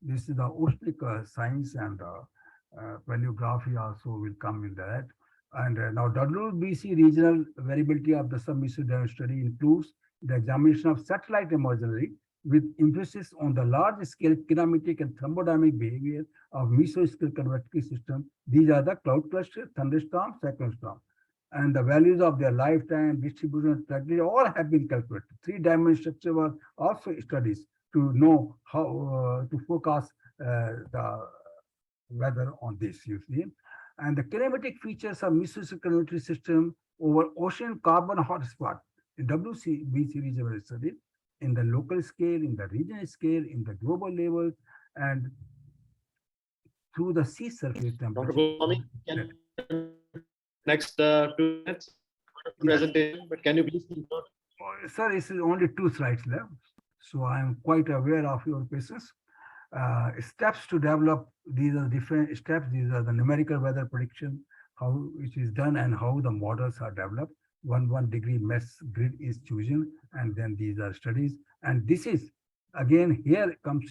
This is the oceanic science, and paleography also will come in that. And now WBC regional variability of the sub-mesosphere dynamic study includes the examination of satellite imagery with emphasis on the large-scale kinematic and thermodynamic behavior of mesosphere convective system. These are the cloud cluster, thunderstorm, cyclone, and the values of their lifetime, distribution, trajectory, all have been calculated. Three-dimensional structure was also studies to know how to forecast the weather on this, you see. And the kinematic features of mesosphere convective system over ocean carbon hotspot in WBC regional study, in the local scale, in the regional scale, in the global level, and through the sea surface temperature. Dr. Goswami, next 2 minutes presentation, but can you please conclude? Sir, it's only 2 slides left, so I am quite aware of your patience. Steps to develop, these are different steps. These are the numerical weather prediction, how it is done and how the models are developed. 1 degree MES grid is chosen, and then these are studies. And this is, again, here comes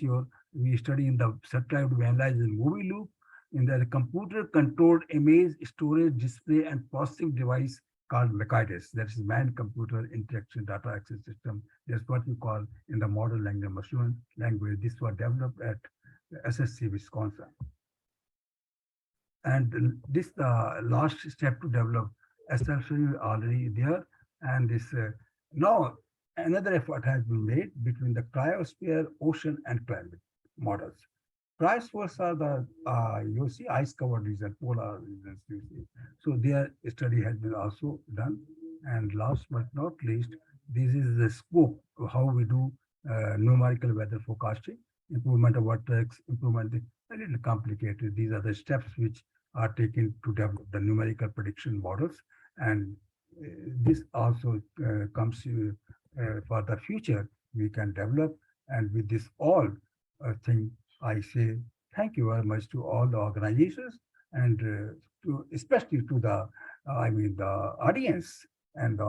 we study in the satellite, we analyze the movie loop, in the computer-controlled image storage, display, and processing device called MCIDIS. That is Man-Computer Interaction Data Access System. That's what we call in the modern language, machine language. This was developed at SSC, Wisconsin. And this last step to develop SLC already there. And this now another effort has been made between the cryosphere, ocean, and climate models. Cryospheres are the you see ice-covered region, polar regions. You see, so their study has been also done. And last but not least, this is the scope of how we do numerical weather forecasting, improvement of vortex, improvement. A little complicated. These are the steps which are taken to develop the numerical prediction models, and this also comes for the future we can develop. And with this all thing, I say thank you very much to all the organizations, and to especially to the the audience, and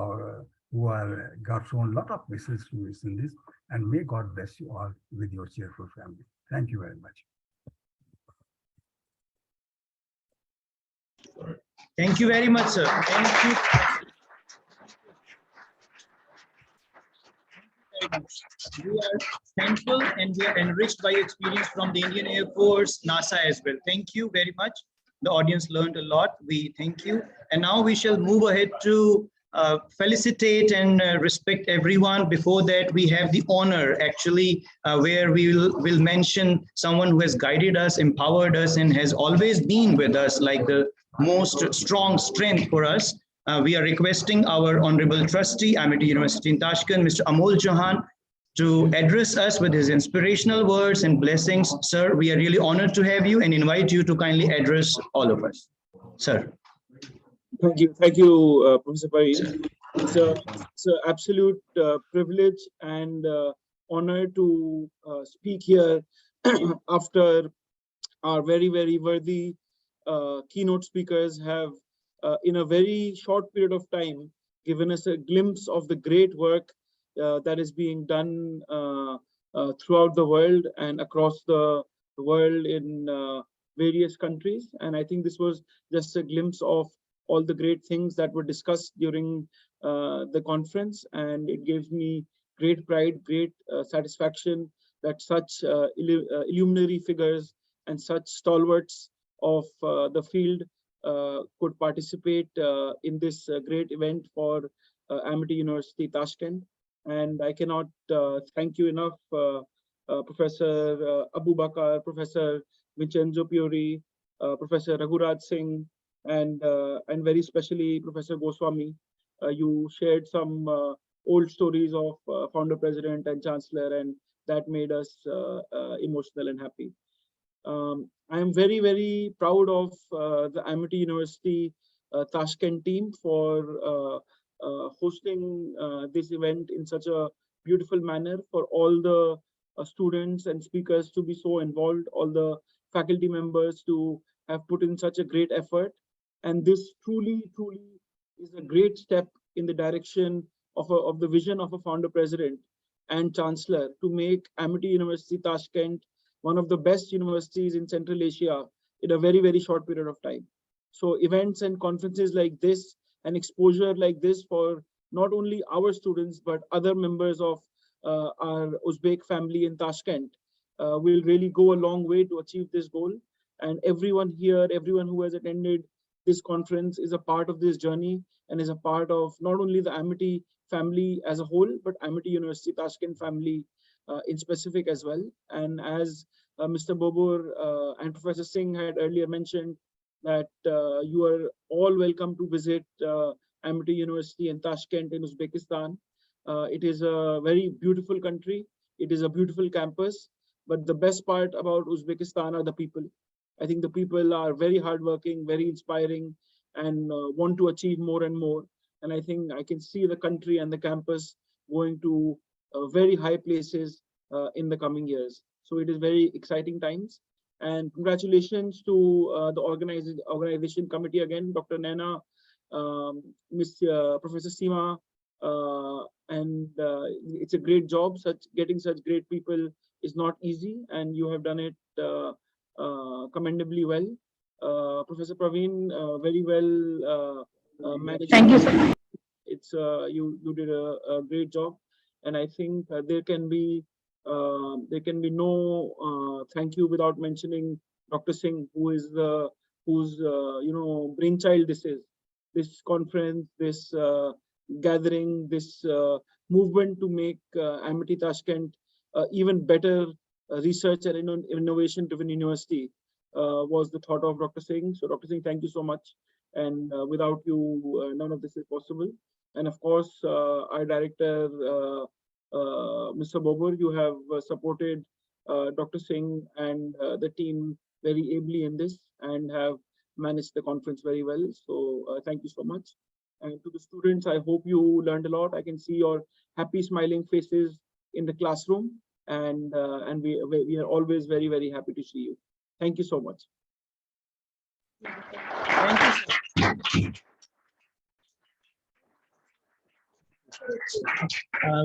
who are got shown a lot of messages to us in this. And may God bless you all with your cheerful family. Thank you very much. Thank you very much, sir. Thank you. We are thankful and we are enriched by experience from the Indian Air Force, NASA as well. Thank you very much. The audience learned a lot. We thank you. And now we shall move ahead to felicitate and respect everyone. Before that, we have the honor actually where we will mention someone who has guided us, empowered us, and has always been with us like the most strong strength for us. We are requesting our Honorable Trustee, Amity University in Tashkent, Mr. Amol Chauhan, to address us with his inspirational words and blessings. Sir, we are really honored to have you and invite you to kindly address all of us. Sir. Thank you, Professor Parveen. It's an absolute privilege and honor to speak here after our very, very worthy keynote speakers have, in a very short period of time, given us a glimpse of the great work that is being done throughout the world and across the world in various countries. And I think this was just a glimpse of all the great things that were discussed during the conference. And it gives me great pride, great satisfaction that such illuminary figures and such stalwarts of the field could participate in this great event for Amity University, Tashkent. And I cannot thank you enough, Professor Abu Bakar, Professor Vincenzo Piori, Professor Raghuraj Singh, and very especially Professor Goswami. You shared some old stories of founder, president, and chancellor, and that made us emotional and happy. I am very, very proud of the Amity University Tashkent team for hosting this event in such a beautiful manner, for all the students and speakers to be so involved, all the faculty members to have put in such a great effort. And this truly, truly is a great step in the direction of the vision of a founder president and chancellor to make Amity University Tashkent one of the best universities in Central Asia in a very, very short period of time. So events and conferences like this and exposure like this for not only our students, but other members of our Uzbek family in Tashkent will really go a long way to achieve this goal. And everyone here, everyone who has attended this conference is a part of this journey and is a part of not only the Amity family as a whole, but Amity University Tashkent family in specific as well. And as Mr. Bobur and Professor Singh had earlier mentioned, that you are all welcome to visit Amity University in Tashkent in Uzbekistan. It is a very beautiful country. It is a beautiful campus. But the best part about Uzbekistan are the people. I think the people are very hardworking, very inspiring, and want to achieve more and more. And I think I can see the country and the campus going to very high places in the coming years. So it is very exciting times. And congratulations to the organization committee again, Dr. Naina, Professor Seema, and it's a great job. Getting such great people is not easy, and you have done it commendably well. Professor Praveen, very well managed. Thank you, sir. It's you did a great job, and I think there can be no thank you without mentioning Dr. Singh, whose brainchild this conference, this gathering, this movement to make Amity Tashkent even better research and innovation driven university was the thought of Dr. Singh. So Dr. Singh, thank you so much. And without you, none of this is possible. And of course, our director, Mr. Bobur, you have supported Dr. Singh and the team very ably in this and have managed the conference very well. So thank you so much. And to the students, I hope you learned a lot. I can see your happy, smiling faces in the classroom, and we are always very, very happy to see you. Thank you so much. Thank you, sir.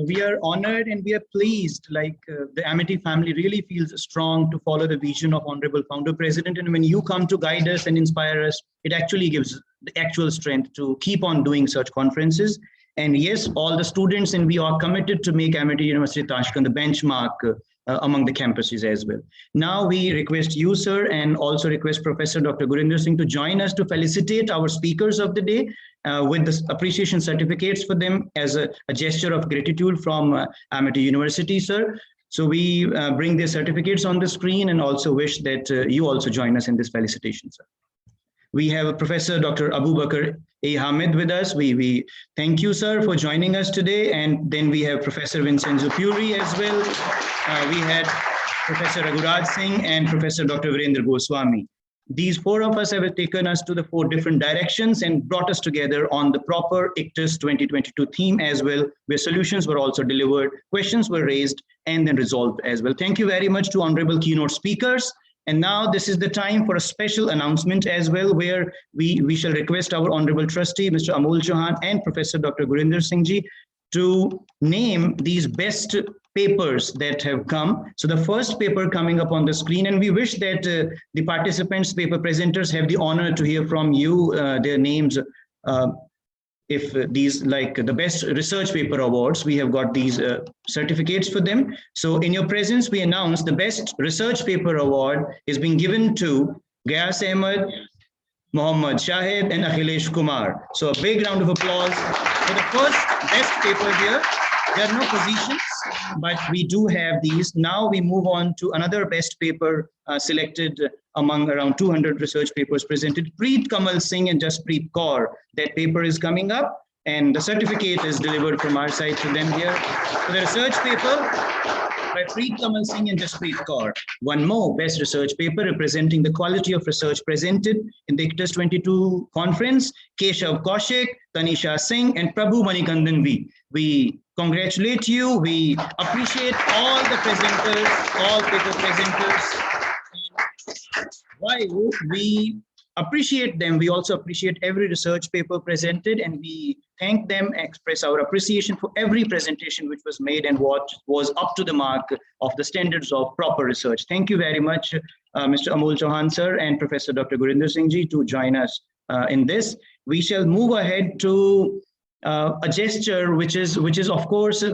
We are honored and we are pleased, the Amity family really feels strong to follow the vision of Honorable Founder President. And when you come to guide us and inspire us, it actually gives the actual strength to keep on doing such conferences. And yes, all the students, and we are committed to make Amity University Tashkent the benchmark among the campuses as well. Now we request you, sir, and also request Professor Dr. Gurinder Singh to join us to felicitate our speakers of the day with the appreciation certificates for them as a gesture of gratitude from Amity University, sir. So we bring their certificates on the screen and also wish that you also join us in this felicitation, sir. We have Professor Dr. Abu Bakar A. Hamid with us. We thank you, sir, for joining us today. And then we have Professor Vincenzo Piori as well. We had Professor Raghuraj Singh and Professor Dr. Virendra Goswami. These four of us have taken us to the four different directions and brought us together on the proper ICTIS 2022 theme as well, where solutions were also delivered, questions were raised, and then resolved as well. Thank you very much to honorable keynote speakers. And now this is the time for a special announcement as well, where we shall request our honorable trustee, Mr. Amol Chauhan and Professor Dr. Gurinder Singh Ji to name these best papers that have come. So the first paper coming up on the screen, and we wish that the participants, paper presenters have the honor to hear from you, their names. If these, like the best research paper awards, we have got these certificates for them. So in your presence, we announce the best research paper award is being given to Gayas Ahmed, Mohammad Shahid, and Akhilesh Kumar. So a big round of applause for the first best paper here. There are no positions, but we do have these. Now we move on to another best paper selected among around 200 research papers presented. Preet Kamal Singh and Jaspreet Kaur. That paper is coming up, and the certificate is delivered from our side to them here. So the research paper by Preet Kamal Singh and Jaspreet Kaur. One more best research paper representing the quality of research presented in the ICTUS 22 conference, Keshav Kaushik, Tanisha Singh, and Prabhu Manikandan V. We congratulate you. We appreciate all the presenters, all paper presenters. While we appreciate them, we also appreciate every research paper presented, and we thank them, express our appreciation for every presentation which was made and what was up to the mark of the standards of proper research. Thank you very much, Mr. Amol Chauhan sir and Professor Dr. Gurinder Singh Ji to join us in this. We shall move ahead to a gesture which is of course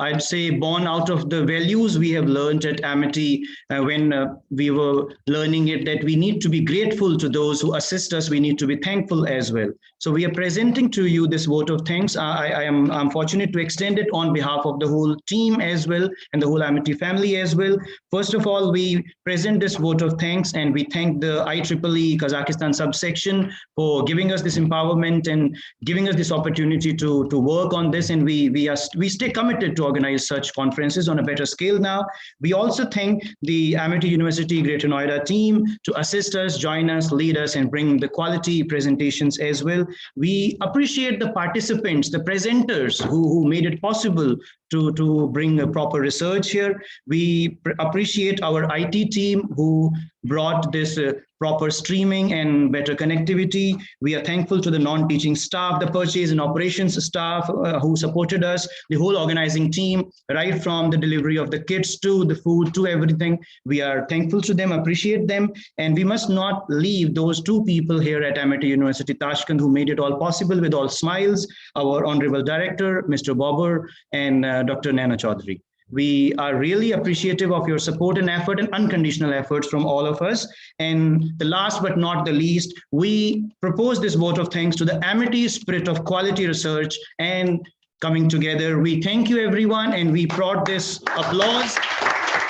I'd say born out of the values we have learned at Amity when we were learning it, that we need to be grateful to those who assist us. We need to be thankful as well. So we are presenting to you this vote of thanks. I'm fortunate to extend it on behalf of the whole team as well and the whole Amity family as well. First of all, we present this vote of thanks and we thank the IEEE Kazakhstan subsection for giving us this empowerment and giving us this opportunity to work on this, and we stay committed to organize such conferences on a better scale now. We also thank the Amity University Greater Noida team to assist us, join us, lead us, and bring the quality presentations as well. We appreciate the participants, the presenters who made it possible to bring a proper research here. We appreciate our IT team who brought this proper streaming and better connectivity. We are thankful to the non-teaching staff, the purchase and operations staff who supported us, the whole organizing team, right from the delivery of the kits to the food to everything. We are thankful to them, appreciate them, and we must not leave those two people here at Amity University Tashkent who made it all possible with all smiles, our Honorable Director, Mr. Bobber, and Dr. Naina Chaudhary. We are really appreciative of your support and effort and unconditional efforts from all of us. And the last but not the least, we propose this vote of thanks to the Amity spirit of quality research and coming together. We thank you everyone, and we brought this applause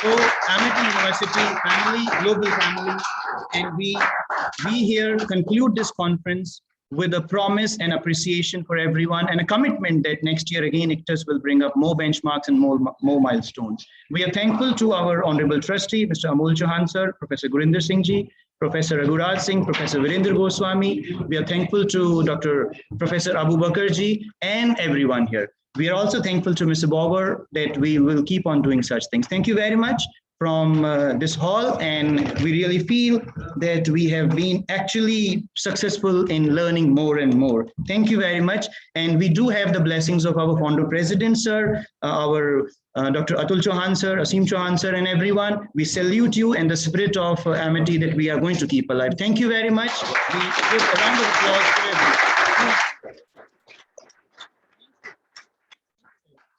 for Amity University family, global family. And we here conclude this conference with a promise and appreciation for everyone and a commitment that next year again ICTUS will bring up more benchmarks and more milestones. We are thankful to our honorable trustee, Mr. Amol Chauhan sir, Professor Gurinder Singh Ji, Professor Raguraj Singh, Professor Virendra Goswami. We are thankful to Dr. Professor Abu Bakar Ji and everyone here. We are also thankful to Mr. Bauer that we will keep on doing such things. Thank you very much from this hall, and we really feel that we have been actually successful in learning more and more. Thank you very much. And we do have the blessings of our founder president, sir, our Dr. Atul Chauhan sir, Asim Chauhan sir, and everyone. We salute you and the spirit of Amity that we are going to keep alive. Thank you very much. We give a round of applause to everyone.